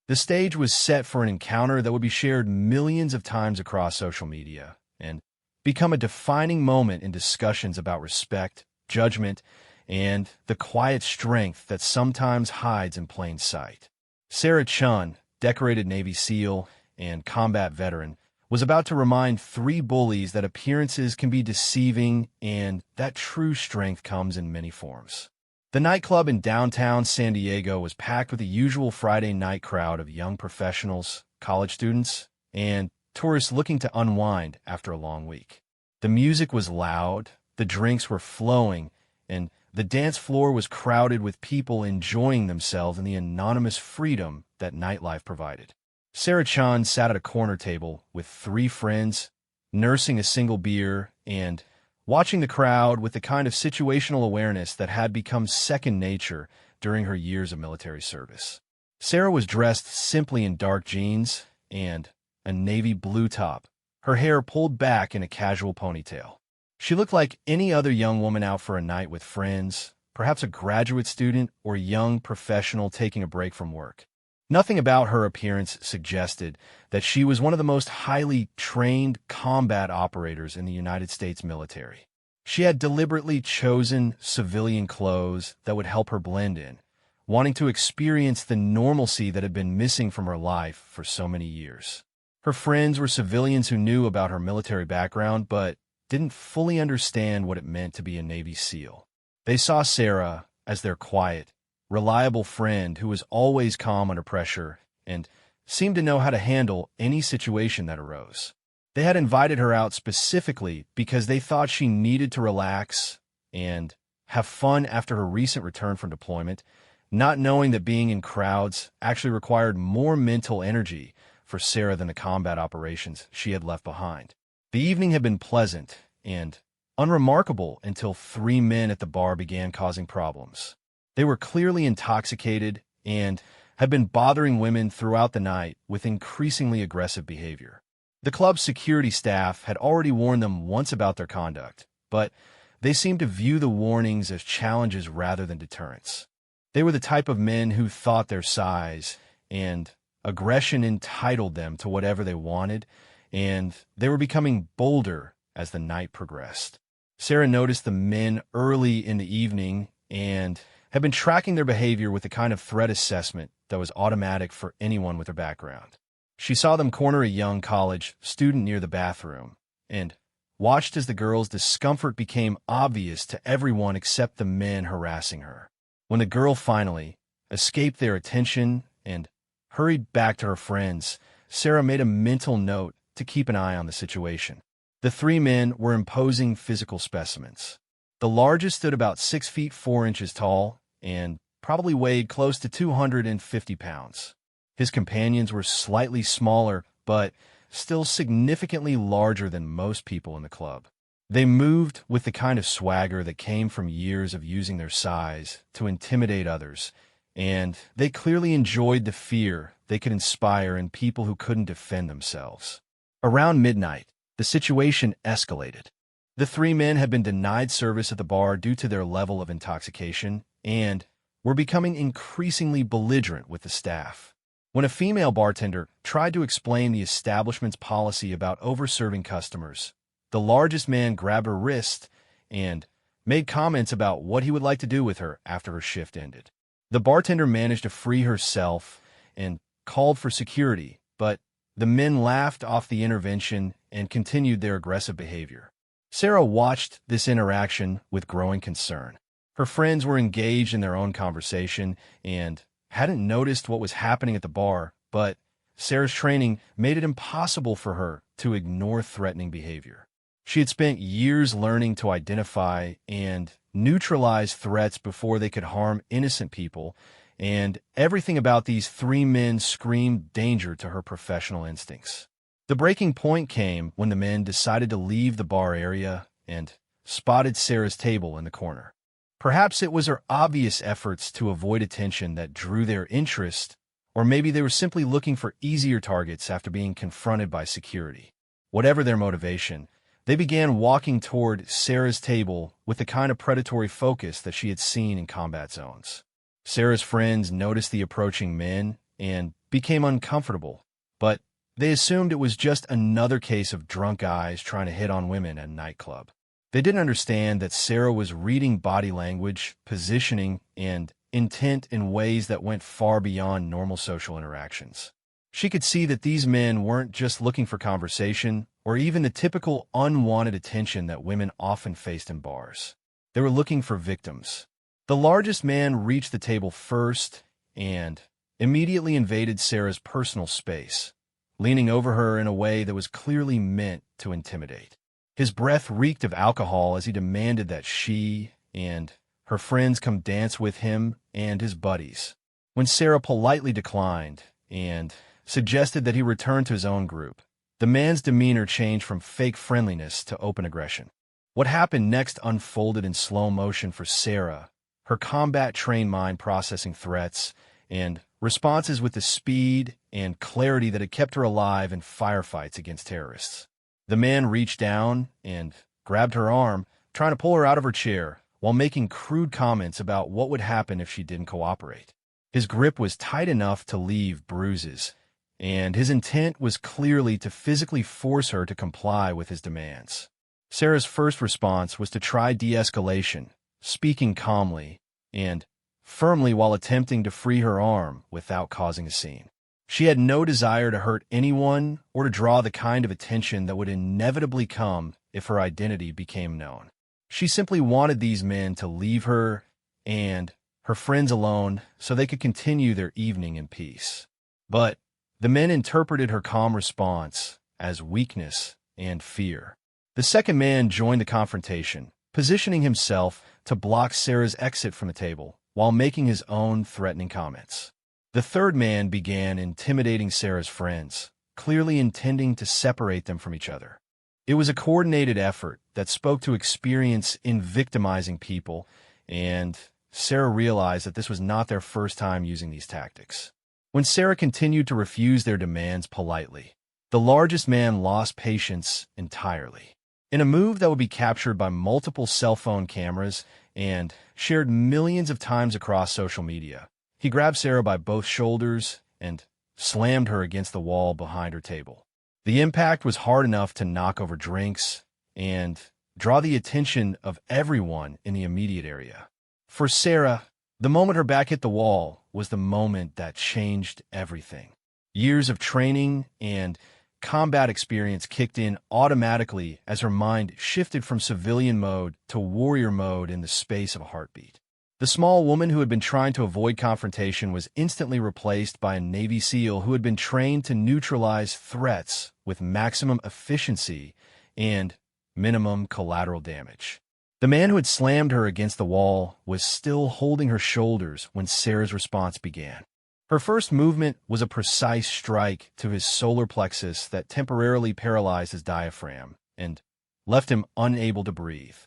The stage was set for an encounter that would be shared millions of times across social media and become a defining moment in discussions about respect, judgment, and the quiet strength that sometimes hides in plain sight. Sarah Chun, decorated Navy SEAL and combat veteran, was about to remind 3 bullies that appearances can be deceiving and that true strength comes in many forms. The nightclub in downtown San Diego was packed with the usual Friday night crowd of young professionals, college students, and tourists looking to unwind after a long week. The music was loud, the drinks were flowing, and the dance floor was crowded with people enjoying themselves in the anonymous freedom that nightlife provided. Sarah Chan sat at a corner table with 3 friends, nursing a single beer and watching the crowd with the kind of situational awareness that had become second nature during her years of military service. Sarah was dressed simply in dark jeans and a navy blue top, her hair pulled back in a casual ponytail. She looked like any other young woman out for a night with friends, perhaps a graduate student or young professional taking a break from work. Nothing about her appearance suggested that she was one of the most highly trained combat operators in the United States military. She had deliberately chosen civilian clothes that would help her blend in, wanting to experience the normalcy that had been missing from her life for so many years. Her friends were civilians who knew about her military background, but didn't fully understand what it meant to be a Navy SEAL. They saw Sarah as their quiet, reliable friend who was always calm under pressure and seemed to know how to handle any situation that arose. They had invited her out specifically because they thought she needed to relax and have fun after her recent return from deployment, not knowing that being in crowds actually required more mental energy for Sarah than the combat operations she had left behind. The evening had been pleasant and unremarkable until 3 men at the bar began causing problems. They were clearly intoxicated and had been bothering women throughout the night with increasingly aggressive behavior. The club's security staff had already warned them once about their conduct, but they seemed to view the warnings as challenges rather than deterrents. They were the type of men who thought their size and aggression entitled them to whatever they wanted, and they were becoming bolder as the night progressed. Sarah noticed the men early in the evening and had been tracking their behavior with the kind of threat assessment that was automatic for anyone with her background. She saw them corner a young college student near the bathroom and watched as the girl's discomfort became obvious to everyone except the men harassing her. When the girl finally, escaped their attention and hurried back to her friends, Sarah made a mental note to keep an eye on the situation. The three men were imposing physical specimens. The largest stood about 6 feet 4 inches tall and probably weighed close to 250 pounds. His companions were slightly smaller, but still significantly larger than most people in the club. They moved with the kind of swagger that came from years of using their size to intimidate others, and they clearly enjoyed the fear they could inspire in people who couldn't defend themselves. Around midnight, the situation escalated. The three men had been denied service at the bar due to their level of intoxication and were becoming increasingly belligerent with the staff. When a female bartender tried to explain the establishment's policy about overserving customers, the largest man grabbed her wrist and made comments about what he would like to do with her after her shift ended. The bartender managed to free herself and called for security, but the men laughed off the intervention and continued their aggressive behavior. Sarah watched this interaction with growing concern. Her friends were engaged in their own conversation and hadn't noticed what was happening at the bar, but Sarah's training made it impossible for her to ignore threatening behavior. She had spent years learning to identify and neutralize threats before they could harm innocent people, and everything about these three men screamed danger to her professional instincts. The breaking point came when the men decided to leave the bar area and spotted Sarah's table in the corner. Perhaps it was her obvious efforts to avoid attention that drew their interest, or maybe they were simply looking for easier targets after being confronted by security. Whatever their motivation, they began walking toward Sarah's table with the kind of predatory focus that she had seen in combat zones. Sarah's friends noticed the approaching men and became uncomfortable, but they assumed it was just another case of drunk guys trying to hit on women at a nightclub. They didn't understand that Sarah was reading body language, positioning, and intent in ways that went far beyond normal social interactions. She could see that these men weren't just looking for conversation or even the typical unwanted attention that women often faced in bars. They were looking for victims. The largest man reached the table first and immediately invaded Sarah's personal space, leaning over her in a way that was clearly meant to intimidate. His breath reeked of alcohol as he demanded that she and her friends come dance with him and his buddies. When Sarah politely declined and suggested that he return to his own group, the man's demeanor changed from fake friendliness to open aggression. What happened next unfolded in slow motion for Sarah, her combat-trained mind processing threats and responses with the speed and clarity that had kept her alive in firefights against terrorists. The man reached down and grabbed her arm, trying to pull her out of her chair, while making crude comments about what would happen if she didn't cooperate. His grip was tight enough to leave bruises, and his intent was clearly to physically force her to comply with his demands. Sarah's first response was to try de-escalation, speaking calmly and firmly while attempting to free her arm without causing a scene. She had no desire to hurt anyone or to draw the kind of attention that would inevitably come if her identity became known. She simply wanted these men to leave her and her friends alone so they could continue their evening in peace. But the men interpreted her calm response as weakness and fear. The second man joined the confrontation, positioning himself to block Sarah's exit from the table while making his own threatening comments. The third man began intimidating Sarah's friends, clearly intending to separate them from each other. It was a coordinated effort that spoke to experience in victimizing people, and Sarah realized that this was not their first time using these tactics. When Sarah continued to refuse their demands politely, the largest man lost patience entirely. In a move that would be captured by multiple cell phone cameras and shared millions of times across social media, he grabbed Sarah by both shoulders and slammed her against the wall behind her table. The impact was hard enough to knock over drinks and draw the attention of everyone in the immediate area. For Sarah, the moment her back hit the wall was the moment that changed everything. Years of training and combat experience kicked in automatically as her mind shifted from civilian mode to warrior mode in the space of a heartbeat. The small woman who had been trying to avoid confrontation was instantly replaced by a Navy SEAL who had been trained to neutralize threats with maximum efficiency and minimum collateral damage. The man who had slammed her against the wall was still holding her shoulders when Sarah's response began. Her first movement was a precise strike to his solar plexus that temporarily paralyzed his diaphragm and left him unable to breathe.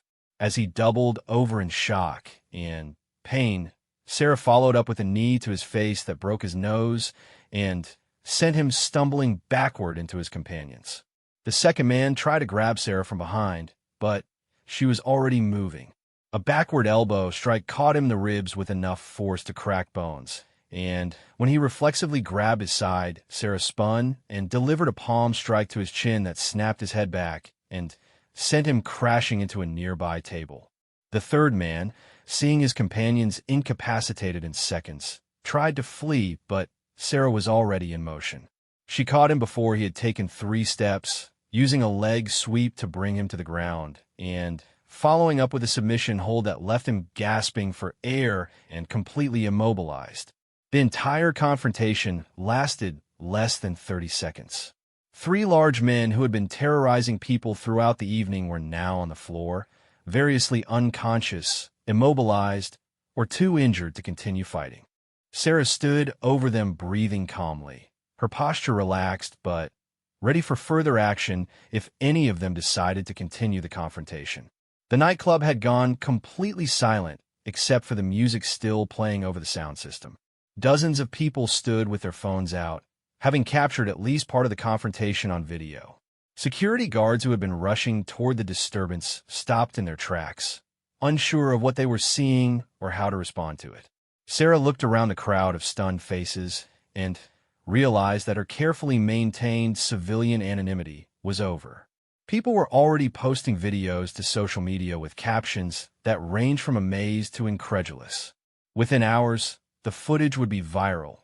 As he doubled over in shock and pain, Sarah followed up with a knee to his face that broke his nose and sent him stumbling backward into his companions. The second man tried to grab Sarah from behind, but she was already moving. A backward elbow strike caught him in the ribs with enough force to crack bones, and when he reflexively grabbed his side, Sarah spun and delivered a palm strike to his chin that snapped his head back and sent him crashing into a nearby table. The third man, seeing his companions incapacitated in seconds, tried to flee, but Sarah was already in motion. She caught him before he had taken 3 steps, using a leg sweep to bring him to the ground, and following up with a submission hold that left him gasping for air and completely immobilized. The entire confrontation lasted less than 30 seconds. 3 large men who had been terrorizing people throughout the evening were now on the floor, variously unconscious, immobilized, or too injured to continue fighting. Sarah stood over them breathing calmly, her posture relaxed but ready for further action if any of them decided to continue the confrontation. The nightclub had gone completely silent except for the music still playing over the sound system. Dozens of people stood with their phones out, having captured at least part of the confrontation on video. Security guards who had been rushing toward the disturbance stopped in their tracks, unsure of what they were seeing or how to respond to it. Sarah looked around the crowd of stunned faces and realized that her carefully maintained civilian anonymity was over. People were already posting videos to social media with captions that ranged from amazed to incredulous. Within hours, the footage would be viral,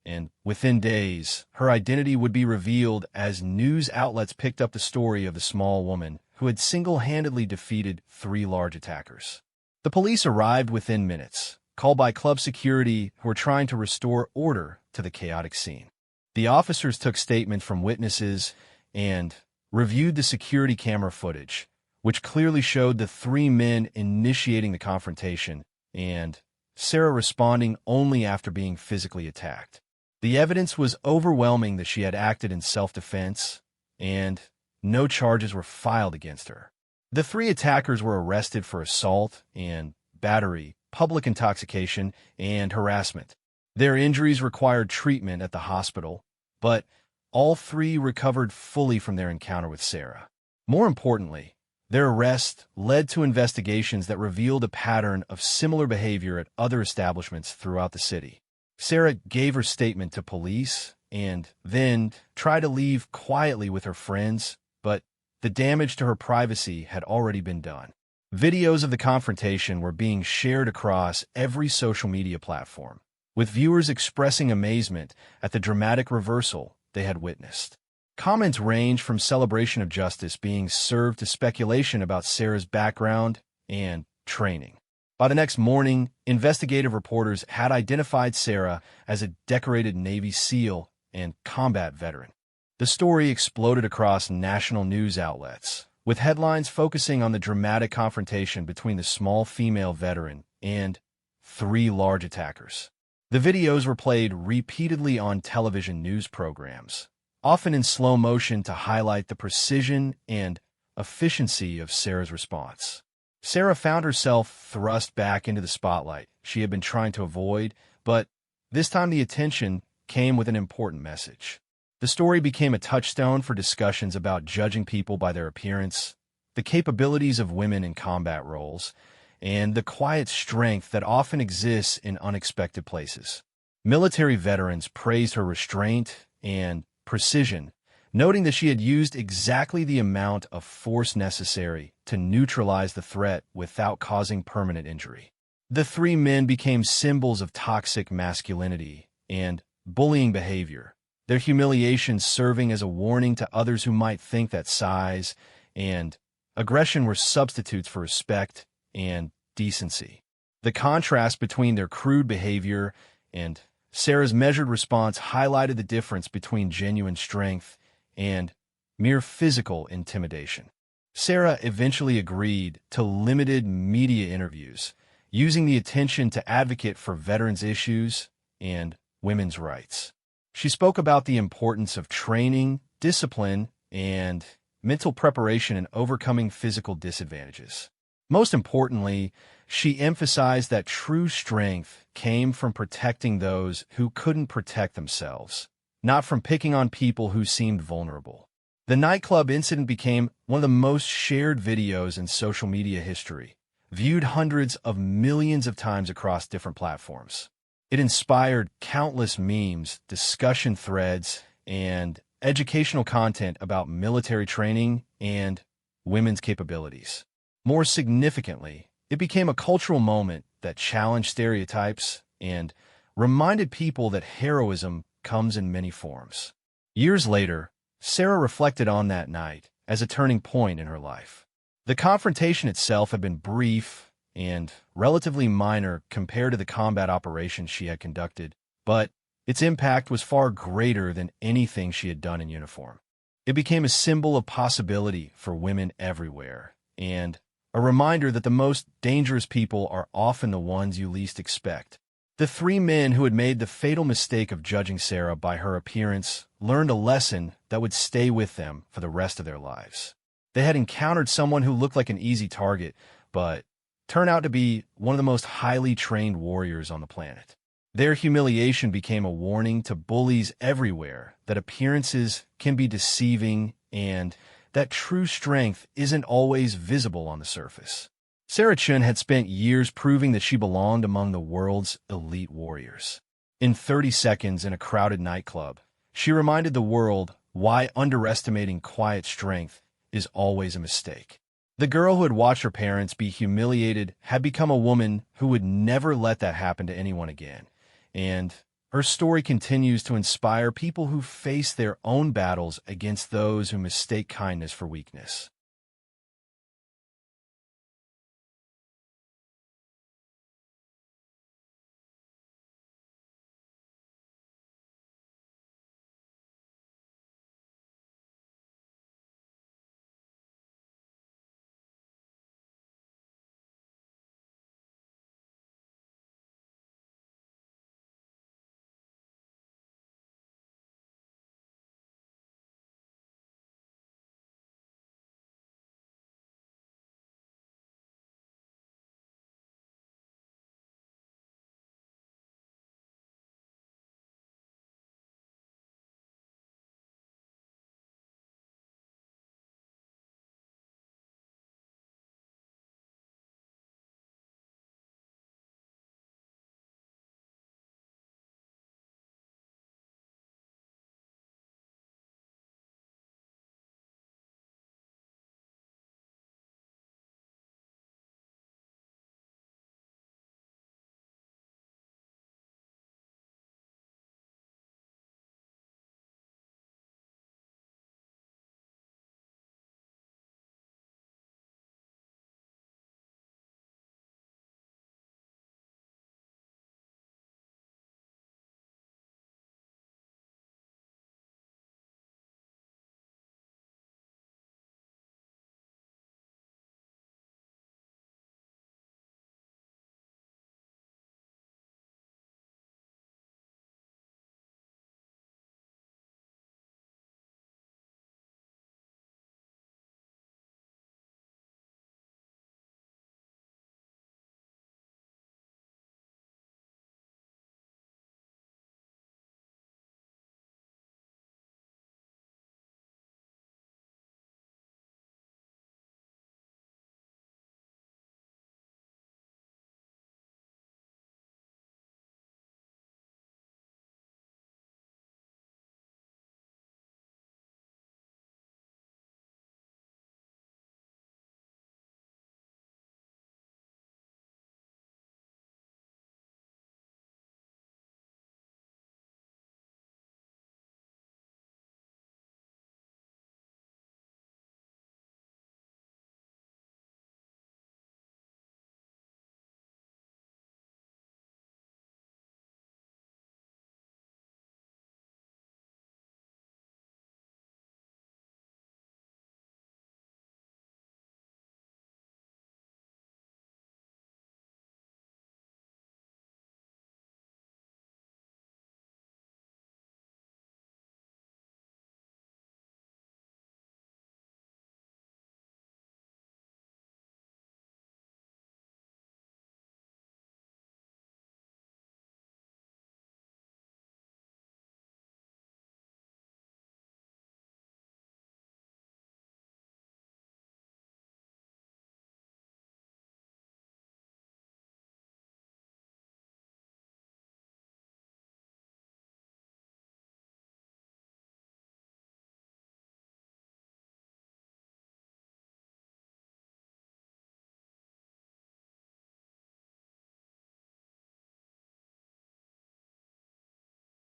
and within days, her identity would be revealed as news outlets picked up the story of the small woman who had single-handedly defeated 3 large attackers. The police arrived within minutes, called by club security who were trying to restore order to the chaotic scene. The officers took statements from witnesses and reviewed the security camera footage, which clearly showed the 3 men initiating the confrontation and Sarah responding only after being physically attacked. The evidence was overwhelming that she had acted in self-defense, and no charges were filed against her. The 3 attackers were arrested for assault and battery, public intoxication, and harassment. Their injuries required treatment at the hospital, but all 3 recovered fully from their encounter with Sarah. More importantly, their arrest led to investigations that revealed a pattern of similar behavior at other establishments throughout the city. Sarah gave her statement to police and then tried to leave quietly with her friends, but the damage to her privacy had already been done. Videos of the confrontation were being shared across every social media platform, with viewers expressing amazement at the dramatic reversal they had witnessed. Comments ranged from celebration of justice being served to speculation about Sarah's background and training. By the next morning, investigative reporters had identified Sarah as a decorated Navy SEAL and combat veteran. The story exploded across national news outlets, with headlines focusing on the dramatic confrontation between the small female veteran and 3 large attackers. The videos were played repeatedly on television news programs, often in slow motion to highlight the precision and efficiency of Sarah's response. Sarah found herself thrust back into the spotlight she had been trying to avoid, but this time the attention came with an important message. The story became a touchstone for discussions about judging people by their appearance, the capabilities of women in combat roles, and the quiet strength that often exists in unexpected places. Military veterans praised her restraint and precision, noting that she had used exactly the amount of force necessary to neutralize the threat without causing permanent injury. The 3 men became symbols of toxic masculinity and bullying behavior, their humiliation serving as a warning to others who might think that size and aggression were substitutes for respect and decency. The contrast between their crude behavior and Sarah's measured response highlighted the difference between genuine strength and mere physical intimidation. Sarah eventually agreed to limited media interviews, using the attention to advocate for veterans' issues and women's rights. She spoke about the importance of training, discipline, and mental preparation in overcoming physical disadvantages. Most importantly, she emphasized that true strength came from protecting those who couldn't protect themselves, not from picking on people who seemed vulnerable. The nightclub incident became one of the most shared videos in social media history, viewed hundreds of millions of times across different platforms. It inspired countless memes, discussion threads, and educational content about military training and women's capabilities. More significantly, it became a cultural moment that challenged stereotypes and reminded people that heroism comes in many forms. Years later, Sarah reflected on that night as a turning point in her life. The confrontation itself had been brief and relatively minor compared to the combat operations she had conducted, but its impact was far greater than anything she had done in uniform. It became a symbol of possibility for women everywhere, and a reminder that the most dangerous people are often the ones you least expect. The three men who had made the fatal mistake of judging Sarah by her appearance learned a lesson that would stay with them for the rest of their lives. They had encountered someone who looked like an easy target, but turned out to be one of the most highly trained warriors on the planet. Their humiliation became a warning to bullies everywhere that appearances can be deceiving and that true strength isn't always visible on the surface. Sarah Chun had spent years proving that she belonged among the world's elite warriors. In 30 seconds in a crowded nightclub, she reminded the world why underestimating quiet strength is always a mistake. The girl who had watched her parents be humiliated had become a woman who would never let that happen to anyone again. And her story continues to inspire people who face their own battles against those who mistake kindness for weakness.